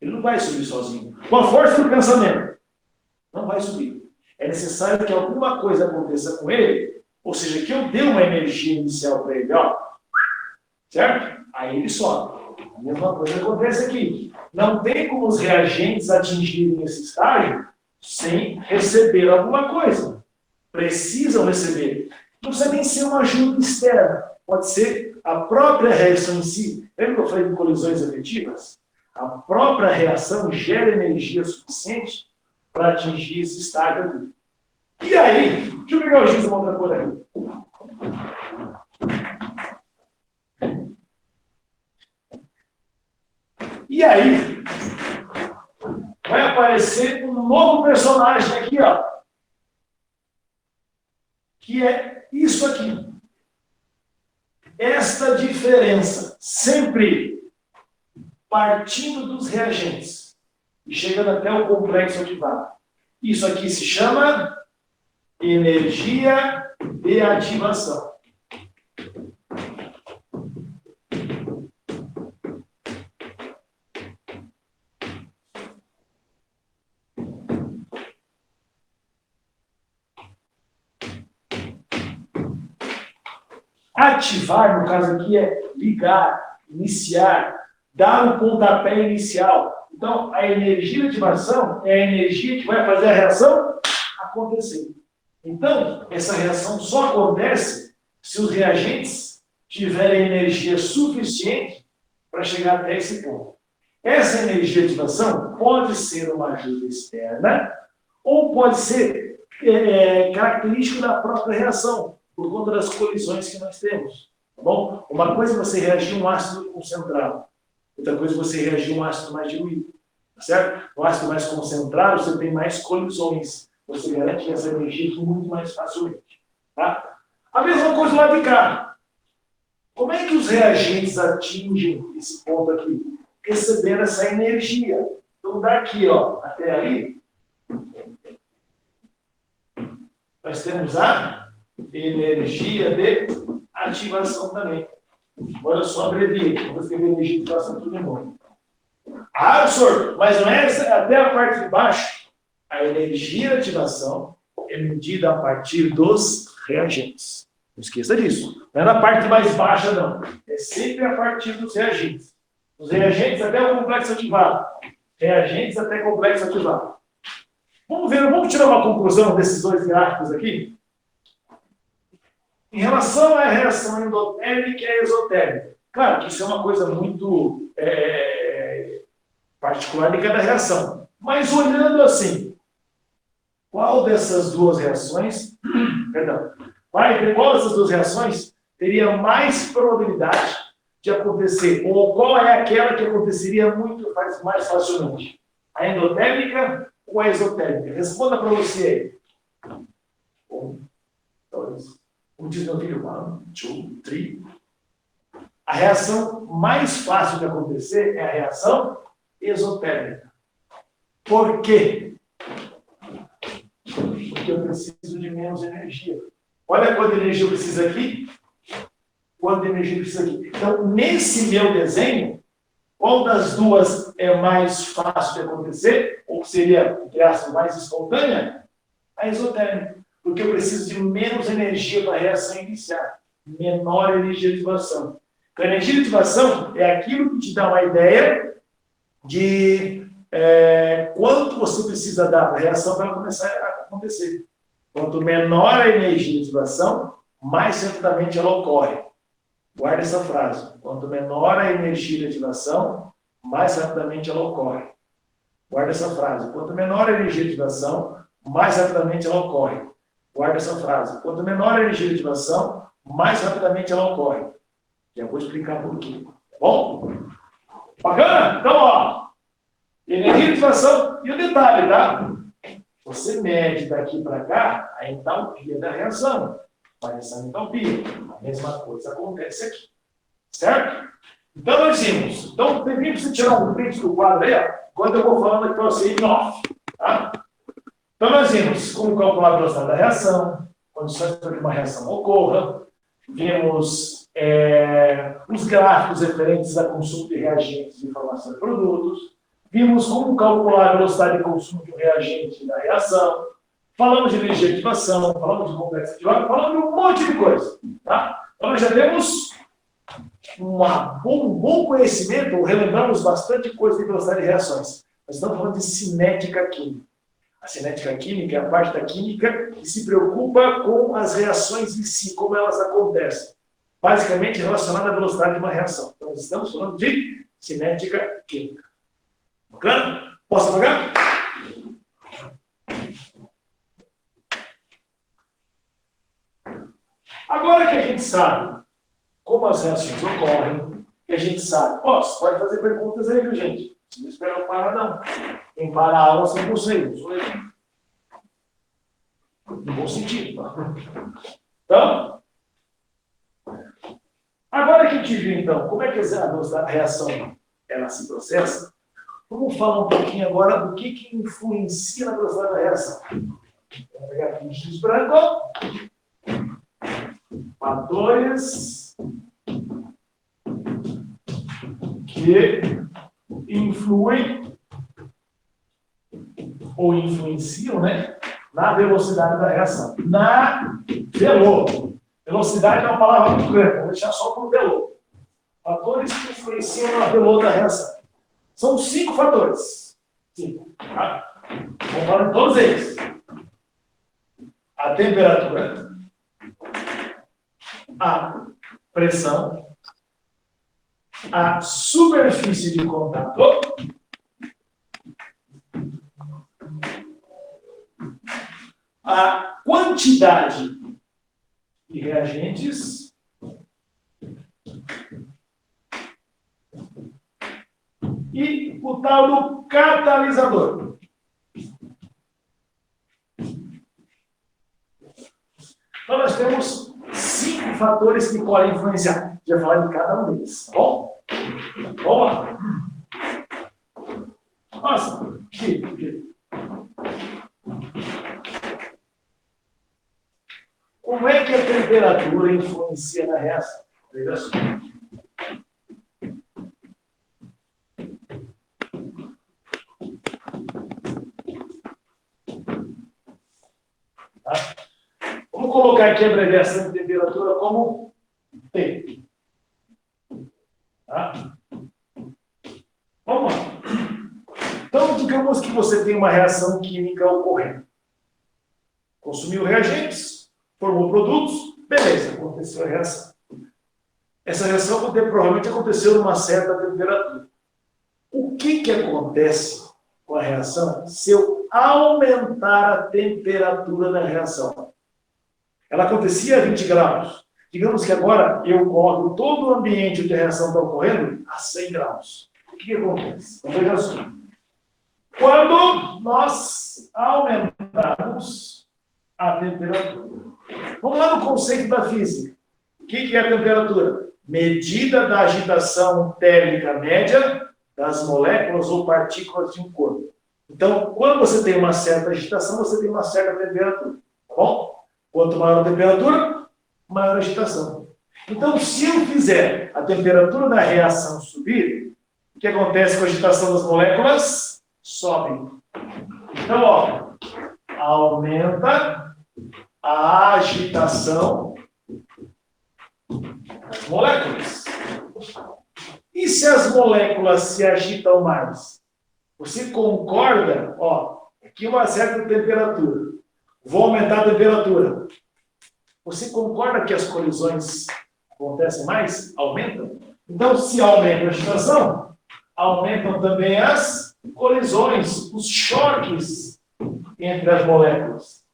Ele não vai subir sozinho. Com a força do pensamento. Não vai subir. É necessário que alguma coisa aconteça com ele, ou seja, que eu dê uma energia inicial para ele, ó. Certo? Aí ele sobe. A mesma coisa acontece aqui. Não tem como os reagentes atingirem esse estágio sem receber alguma coisa. Precisam receber. Não precisa nem ser uma ajuda externa. Pode ser a própria reação em si. Lembra que eu falei de colisões efetivas? A própria reação gera energia suficiente para atingir esse estágio aqui. E aí, deixa eu pegar o giz de uma outra cor aqui. E aí, vai aparecer um novo personagem aqui, ó. Que é isso aqui. Esta diferença, sempre partindo dos reagentes e chegando até o complexo ativado. Isso aqui se chama energia de ativação. Ativar, no caso aqui, é ligar, iniciar, dar um pontapé inicial. Então, a energia de ativação é a energia que vai fazer a reação acontecer. Então, essa reação só acontece se os reagentes tiverem energia suficiente para chegar até esse ponto. Essa energia de ativação pode ser uma ajuda externa ou pode ser característico da própria reação, por conta das colisões que nós temos. Tá bom? Uma coisa é você reagir a um ácido concentrado, outra coisa é você reagir a um ácido mais diluído. Tá certo? No ácido mais concentrado, você tem mais colisões. Você garante essa energia muito mais facilmente. Tá? A mesma coisa lá de cá. Como é que os reagentes atingem esse ponto aqui? Recebendo essa energia. Então, daqui, ó, até ali, nós temos a energia de ativação também. Agora eu só abreviei, vou escrever energia de ativação tudo em novo. Ah, professor, mas não é até a parte de baixo? A energia de ativação é medida a partir dos reagentes. Não esqueça disso. Não é na parte mais baixa, não. É sempre a partir dos reagentes. Os reagentes até o complexo ativado. Reagentes até complexo ativado. Vamos tirar uma conclusão desses dois gráficos aqui? Em relação à reação endotérmica e exotérmica. Claro que isso é uma coisa muito particular de cada reação. Mas olhando assim, qual dessas duas reações, qual dessas duas reações teria mais probabilidade de acontecer? Ou qual é aquela que aconteceria mais facilmente? A endotérmica ou a exotérmica? Responda para você aí. 1, 2, diz meu filho, 1, 2, 3. A reação mais fácil de acontecer é a reação exotérmica. Por quê? Porque eu preciso de menos energia. Olha quanta energia eu preciso aqui, quanta energia eu preciso aqui. Então, nesse meu desenho, qual das duas é mais fácil de acontecer, ou seria, entre aspas, mais espontânea? A exotérmica. Porque eu preciso de menos energia para a reação iniciar. Menor energia de ativação. Então, a energia de ativação é aquilo que te dá uma ideia de quanto você precisa dar para a reação para ela começar a acontecer. Quanto menor a energia de ativação, mais rapidamente ela ocorre. Guarda essa frase. Quanto menor a energia de ativação, mais rapidamente ela ocorre. Guarda essa frase. Quanto menor a energia de ativação, mais rapidamente ela ocorre. Guarda essa frase. Quanto menor a energia de ativação, mais rapidamente ela ocorre. Já vou explicar por quê. Tá bom? Bacana? Então, ó. Energia de ativação. E o detalhe, tá? Você mede daqui para cá a entalpia da reação. Variação de entalpia. A mesma coisa acontece aqui. Certo? Então, nós vimos. Então, tem que você tirar um print do quadro aí, ó, quando eu vou falando aqui para você em off. Tá? Então, nós vimos como calcular a velocidade da reação, condições para que uma reação ocorra. Vimos os gráficos referentes a consumo de reagentes e formação de produtos. Vimos como calcular a velocidade de consumo de um reagente da reação. Falamos de energia de ativação, falamos de complexo ativado, falamos de um monte de coisa. Tá? Então, nós já temos um bom conhecimento, ou relembramos bastante coisa de velocidade de reações. Nós estamos falando de cinética química. A cinética química é a parte da química que se preocupa com as reações em si, como elas acontecem. Basicamente relacionada à velocidade de uma reação. Então, nós estamos falando de cinética química. Bacana? Posso apagar? Agora que a gente sabe como as reações ocorrem, que a gente sabe, você pode fazer perguntas aí, viu, gente? Não espera eu parar, não. Quem para a aula são vocês, sou eu. No bom sentido, tá? Então, agora que a gente viu, então, como é que a reação ela se processa, vamos falar um pouquinho agora do que influencia na velocidade da reação. Vou pegar aqui um X branco. Fatores que influem ou influenciam, né, na velocidade da reação. Velocidade é uma palavra muito grande, vou deixar só para o velô. Fatores que influenciam na velô da reação. São 5 fatores. 5. Tá? Vamos falar de todos eles. A temperatura, a pressão, a superfície de contato, a quantidade de reagentes e o tal do catalisador. Então, nós temos 5 fatores que podem influenciar. Já falar de cada um deles, tá bom? Vamos lá. Nossa, como é que a temperatura influencia na reação? Veja só. Tá? Vamos colocar aqui a abreviação de temperatura como T. Tá? Vamos lá. Então, digamos que você tem uma reação química ocorrendo. Consumiu reagentes, formou produtos, beleza, aconteceu a reação. Essa reação provavelmente aconteceu numa certa temperatura. O que acontece com a reação se eu aumentar a temperatura da reação? Ela acontecia a 20 graus. Digamos que agora eu coloco todo o ambiente onde a reação está ocorrendo a 100 graus. O que acontece? Então, veja só. Quando nós aumentamos a temperatura. Vamos lá no conceito da física. O que é a temperatura? Medida da agitação térmica média das moléculas ou partículas de um corpo. Então, quando você tem uma certa agitação, você tem uma certa temperatura. Tá bom? Quanto maior a temperatura, maior a agitação. Então, se eu fizer a temperatura da reação subir, o que acontece com a agitação das moléculas? Sobe. Então, ó, aumenta a agitação das moléculas. E se as moléculas se agitam mais? Você concorda? Ó, aqui uma certa temperatura. Vou aumentar a temperatura. Você concorda que as colisões acontecem mais? Aumentam? Então, se aumenta a agitação, aumentam também as colisões, os choques entre as moléculas.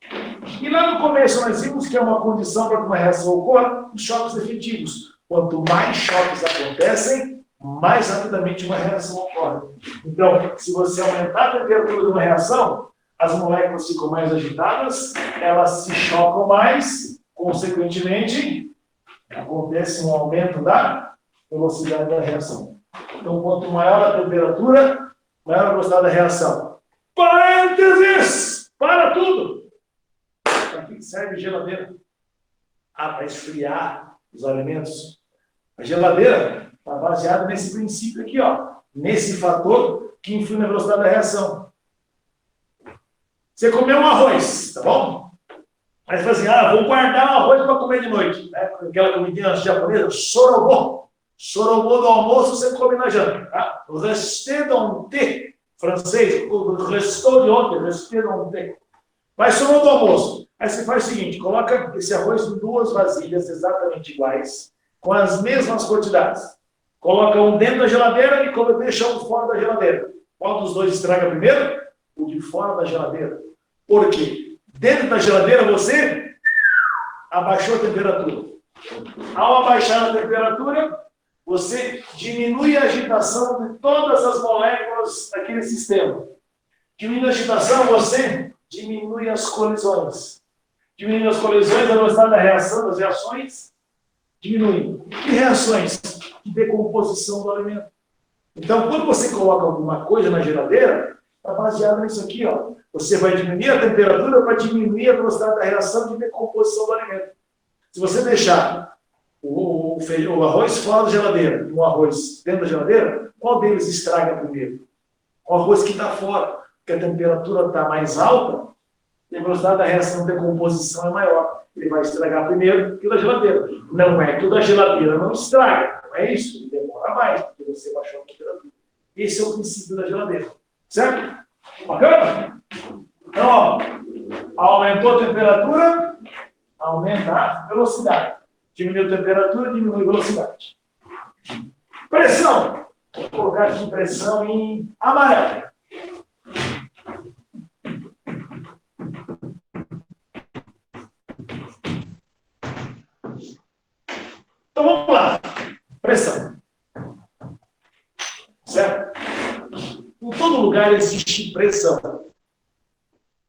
E lá no começo nós vimos que é uma condição para que uma reação ocorra, os choques efetivos. Quanto mais choques acontecem, mais rapidamente uma reação ocorre. Então, se você aumentar a temperatura de uma reação, as moléculas ficam mais agitadas, elas se chocam mais, consequentemente, acontece um aumento da velocidade da reação. Então, quanto maior a temperatura, maior a velocidade da reação. Parênteses! Para tudo! Para que serve geladeira? Para esfriar os alimentos. A geladeira está baseada nesse princípio aqui, ó, nesse fator que influi na velocidade da reação. Você comeu um arroz, tá bom? Aí você fala assim, vou guardar um arroz para comer de noite. Né? Aquela comidinha japonesa, sorobô. Sorobô do almoço você come na janta. Tá? O resté d'ontem, francês, o restou de ontem, resté d'ontem. Mas sobrou do almoço. Aí você faz o seguinte, coloca esse arroz em 2 vasilhas exatamente iguais, com as mesmas quantidades. Coloca um dentro da geladeira e deixa um fora da geladeira. Qual dos dois estraga primeiro? O de fora da geladeira. Por quê? Dentro da geladeira você abaixou a temperatura. Ao abaixar a temperatura, você diminui a agitação de todas as moléculas daquele sistema. Diminui a agitação, você diminui as colisões. Diminuindo as colisões, a velocidade da reação, das reações, diminui. Que reações? De decomposição do alimento. Então, quando você coloca alguma coisa na geladeira, está baseado nisso aqui, ó. Você vai diminuir a temperatura para diminuir a velocidade da reação de decomposição do alimento. Se você deixar o arroz fora da geladeira e o arroz dentro da geladeira, qual deles estraga primeiro? O arroz que está fora, porque a temperatura está mais alta e a velocidade da reação de decomposição é maior. Ele vai estragar primeiro que o da geladeira. Não é que o da geladeira não estraga, não é isso. Ele demora mais, porque você baixou a temperatura. Esse é o princípio da geladeira. Certo? Bacana? Então, ó, aumentou a temperatura, aumenta a velocidade. Diminuiu a temperatura, diminui a velocidade. Pressão. Vou colocar aqui pressão em amarelo. Então vamos lá. Pressão. Certo? Em todo lugar existe pressão.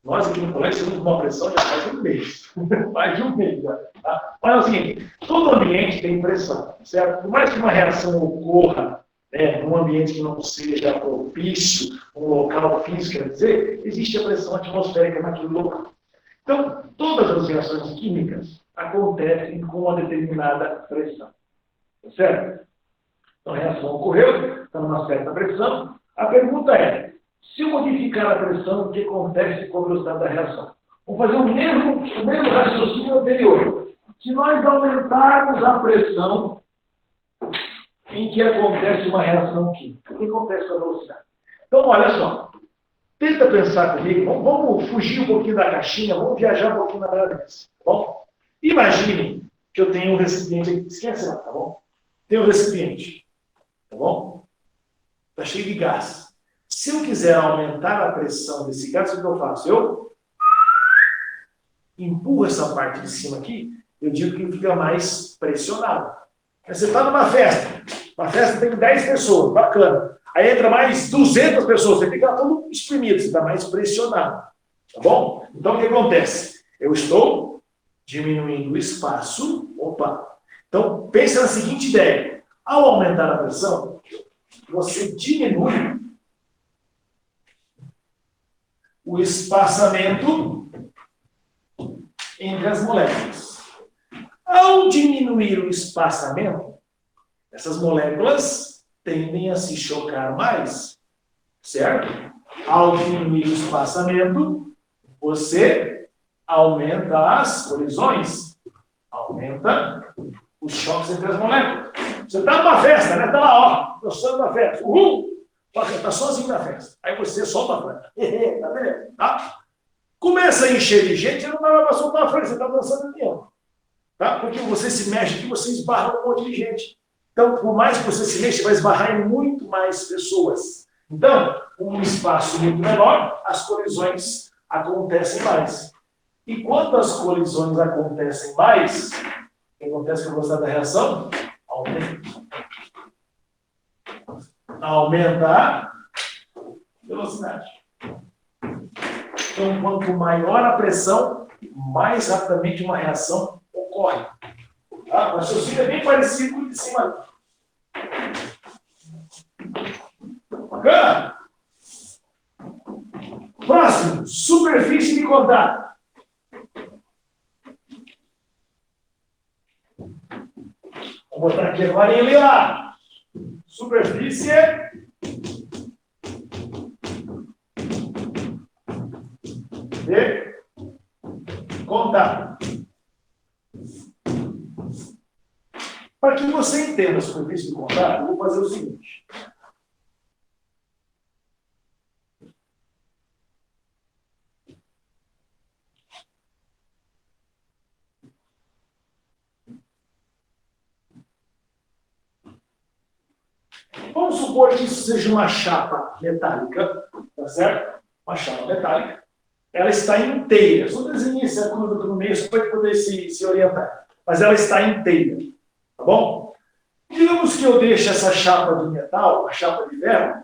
Nós aqui no colégio temos uma pressão já faz um mês. Mais de um mês já. Tá? Mas é o seguinte, todo ambiente tem pressão, certo? Por mais que uma reação ocorra, né, num ambiente que não seja propício, um local físico, quer dizer, existe a pressão atmosférica naquele local. Então, todas as reações químicas acontecem com uma determinada pressão. Certo? Então, a reação ocorreu, está numa certa pressão. A pergunta é, se eu modificar a pressão, o que acontece com a velocidade da reação? Vamos fazer o mesmo raciocínio anterior. Se nós aumentarmos a pressão, em que acontece uma reação química. O que acontece com a velocidade? Então, olha só. Tenta pensar comigo. Vamos fugir um pouquinho da caixinha, vamos viajar um pouquinho na cabeça. Tá bom? Imagine que eu tenho um recipiente aqui. Esquece lá, tá bom? Tem um recipiente. Tá bom? Está cheio de gás. Se eu quiser aumentar a pressão desse gás, o que eu faço? Eu empurro essa parte de cima aqui, eu digo que fica mais pressionado. Você está numa festa tem 10 pessoas, bacana. Aí entra mais 200 pessoas, você fica todo exprimido, você está mais pressionado. Tá bom? Então o que acontece? Eu estou diminuindo o espaço. Opa! Então pensa na seguinte ideia. Ao aumentar a pressão, você diminui o espaçamento entre as moléculas. Ao diminuir o espaçamento, essas moléculas tendem a se chocar mais, certo? Ao diminuir o espaçamento, você aumenta as colisões, aumenta os choques entre as moléculas. Você está numa festa, né? Está lá, ó, gostando da festa. Está sozinho na festa. Aí você solta a frente. Tá vendo? Tá? Começa a encher de gente, você não dá para soltar a frente, você está dançando mesmo. Tá? Porque você se mexe aqui, você esbarra um monte de gente. Então, por mais que você se mexa, você vai esbarrar em muito mais pessoas. Então, um espaço muito menor, as colisões acontecem mais. E quando as colisões acontecem mais, o que acontece com a velocidade da reação? Aumenta a velocidade. Então, quanto maior a pressão, mais rapidamente uma reação ocorre. Tá? O raciocínio é bem parecido com o de cima. Bacana? Próximo, superfície de contato. Vou botar aqui agora em lá. Superfície de contato. Para que você entenda a superfície de contato, eu vou fazer o seguinte. Vamos supor que isso seja uma chapa metálica, tá certo? Uma chapa metálica. Ela está inteira. Só desenhei essa curva aqui no meio, só para poder se orientar. Mas ela está inteira. Tá bom? Digamos que eu deixe essa chapa de metal, a chapa de ferro,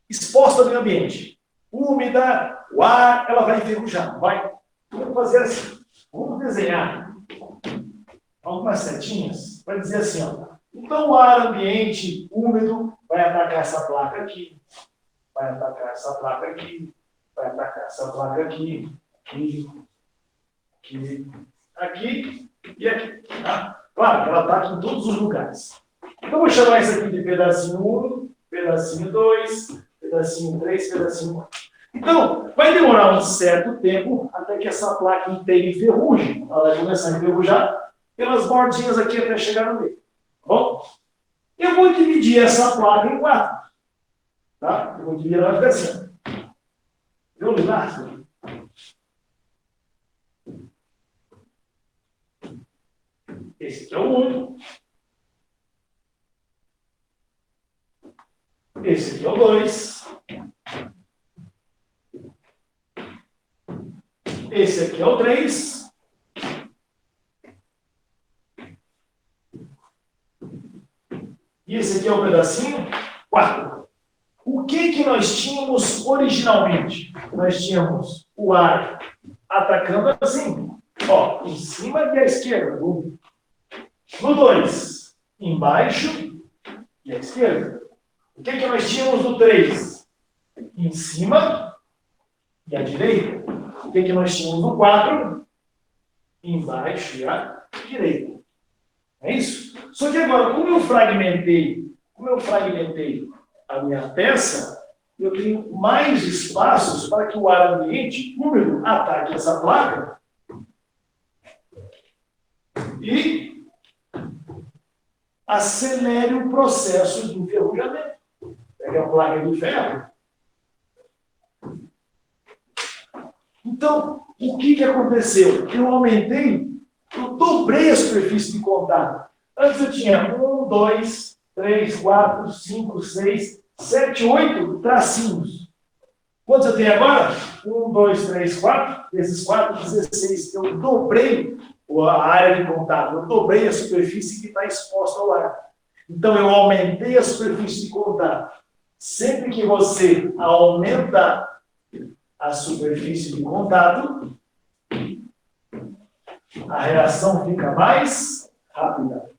exposta ao meio ambiente. Úmida, o ar, ela vai enferrujar. Vai. Vamos fazer assim. Vamos desenhar algumas setinhas para dizer assim, ó. Então, o ar ambiente úmido vai atacar essa placa aqui, vai atacar essa placa aqui, vai atacar essa placa aqui, aqui e aqui. Tá? Claro, ela ataca em todos os lugares. Então, eu vou chamar isso aqui de pedacinho 1, pedacinho 2, pedacinho 3, pedacinho 4. Então, vai demorar um certo tempo até que essa placa inteira enferruje. Ela vai começar a enferrujar pelas bordinhas aqui até chegar no meio. Bom, eu vou dividir essa placa em 4. Tá? Eu vou dividir ela vai ficar assim. Viu, Leonardo? Esse aqui é o 1. Esse aqui é o 2. Esse aqui é o 3. E esse aqui é o pedacinho 4. O que nós tínhamos originalmente? Nós tínhamos o ar atacando assim, ó, em cima e à esquerda. No 2, embaixo e à esquerda. O que nós tínhamos no 3? Em cima e à direita. O que nós tínhamos no 4? Embaixo e à direita. É isso? Só que agora, como eu fragmentei a minha peça, eu tenho mais espaços para que o ar ambiente úmido ataque essa placa acelere o processo de enferrujamento. Pega a placa de ferro. Então, o que aconteceu? Eu dobrei a superfície de contato. Antes eu tinha 1, 2, 3, 4, 5, 6, 7, 8 tracinhos. Quantos eu tenho agora? 1, 2, 3, 4. Desses 4, 16. Eu dobrei a área de contato. Eu dobrei a superfície que está exposta ao ar. Então, eu aumentei a superfície de contato. Sempre que você aumenta a superfície de contato, a reação fica mais rápida.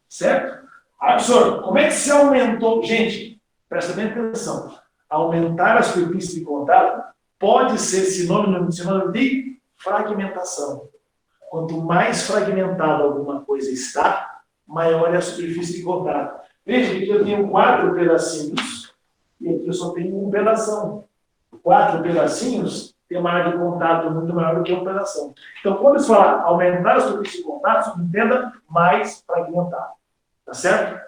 Certo? Professor, como é que se aumentou? Gente, presta bem atenção. Aumentar a superfície de contato pode ser sinônimo de fragmentação. Quanto mais fragmentada alguma coisa está, maior é a superfície de contato. Veja que eu tenho 4 pedacinhos e aqui eu só tenho um pedação. 4 pedacinhos tem uma área de contato muito maior do que um pedação. Então, quando se fala aumentar a superfície de contato, entenda mais fragmentado. Tá certo?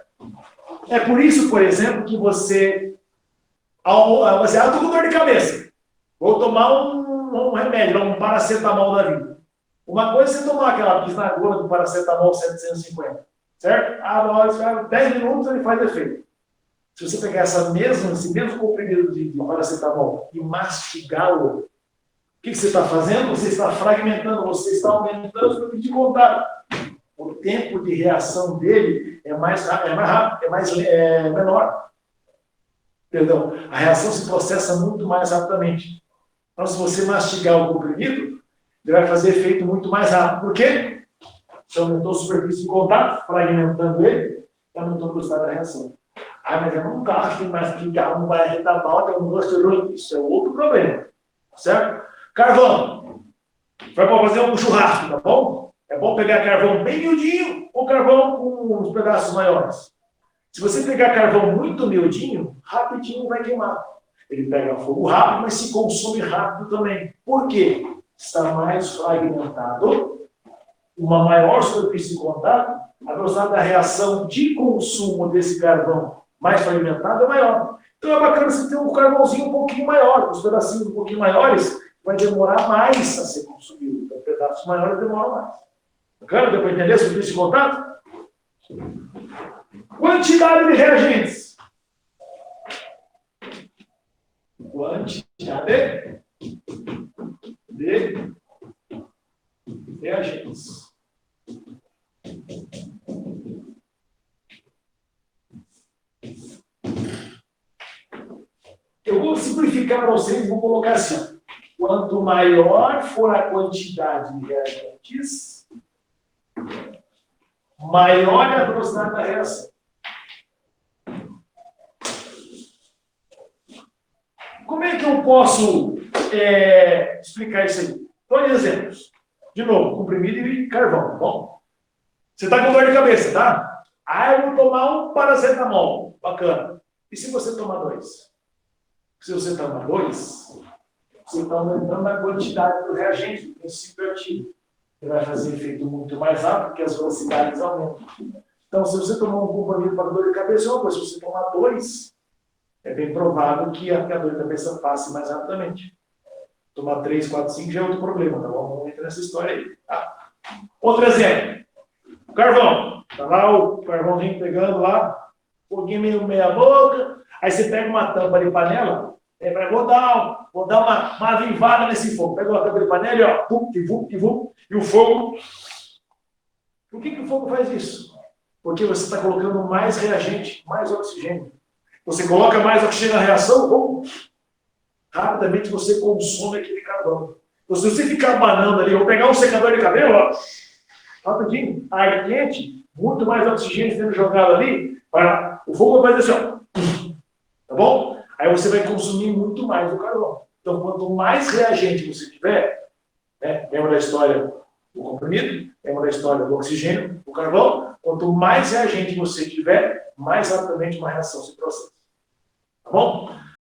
É por isso, por exemplo, que você estou com dor de cabeça. Vou tomar um remédio, um paracetamol da vida. Uma coisa é você tomar aquela bisnagola do paracetamol 750. Certo? Hora, 10 minutos ele faz efeito. Se você pegar esse mesmo comprimido de paracetamol e mastigá-lo, o que você está fazendo? Você está fragmentando, você está aumentando o superfície de contato. O tempo de reação dele é mais rápido, menor. Perdão, a reação se processa muito mais rapidamente. Então, se você mastigar o comprimido, ele vai fazer efeito muito mais rápido. Por quê? Você aumentou a superfície de contato, fragmentando ele, e aumentou a velocidade da reação. Mas eu não acho que mastigar não vai arretar mal, que eu não gosto. Isso é outro problema. Certo? Carvão. Vai para fazer um churrasco, tá bom? É bom pegar carvão bem miudinho ou carvão com uns pedaços maiores. Se você pegar carvão muito miudinho, rapidinho vai queimar. Ele pega fogo rápido, mas se consome rápido também. Por quê? Está mais fragmentado, uma maior superfície de contato, a velocidade da reação de consumo desse carvão mais fragmentado é maior. Então é bacana você ter um carvãozinho um pouquinho maior, os pedacinhos um pouquinho maiores, vai demorar mais a ser consumido. Então, pedaços maiores demoram mais. Bacana? Deu para entender a superfície de contato? Quantidade de reagentes. Quantidade de reagentes. Eu vou simplificar para vocês, vou colocar assim. Quanto maior for a quantidade de reagentes, maior é a velocidade da reação. Como é que eu posso explicar isso aí? Dois exemplos. De novo, comprimido e carvão, tá bom? Você está com dor de cabeça, tá? Eu vou tomar um paracetamol. Bacana. E se você tomar 2? Se você tomar 2, você está aumentando a quantidade do reagente, do princípio ativo. Ele vai fazer efeito muito mais rápido, porque as velocidades aumentam. Então, se você tomar um comprimido para dor de cabeça, se você tomar 2, é bem provável que a dor de cabeça passe mais rapidamente. Tomar 3, 4, 5 já é outro problema, tá bom? Vamos entrar nessa história aí. Tá? Outro exemplo. O carvão. Está lá o carvãozinho pegando lá, um pouquinho meia boca. Aí você pega uma tampa de panela, vou dar uma avivada nesse fogo. Pega uma tampa de panela e ó, e o fogo. Por que o fogo faz isso? Porque você está colocando mais reagente, mais oxigênio. Você coloca mais oxigênio na reação, rapidamente você consome aquele carvão. Então, se você ficar abanando ali, ou pegar um secador de cabelo, ó, rapidinho, ar quente, muito mais oxigênio sendo jogado ali, o fogo vai fazer assim, ó. Tá bom? Aí você vai consumir muito mais o carvão. Então, quanto mais reagente você tiver, lembra da história do comprimido, lembra da história do oxigênio, do carvão, quanto mais reagente você tiver, mais rapidamente uma reação se processa. Tá bom?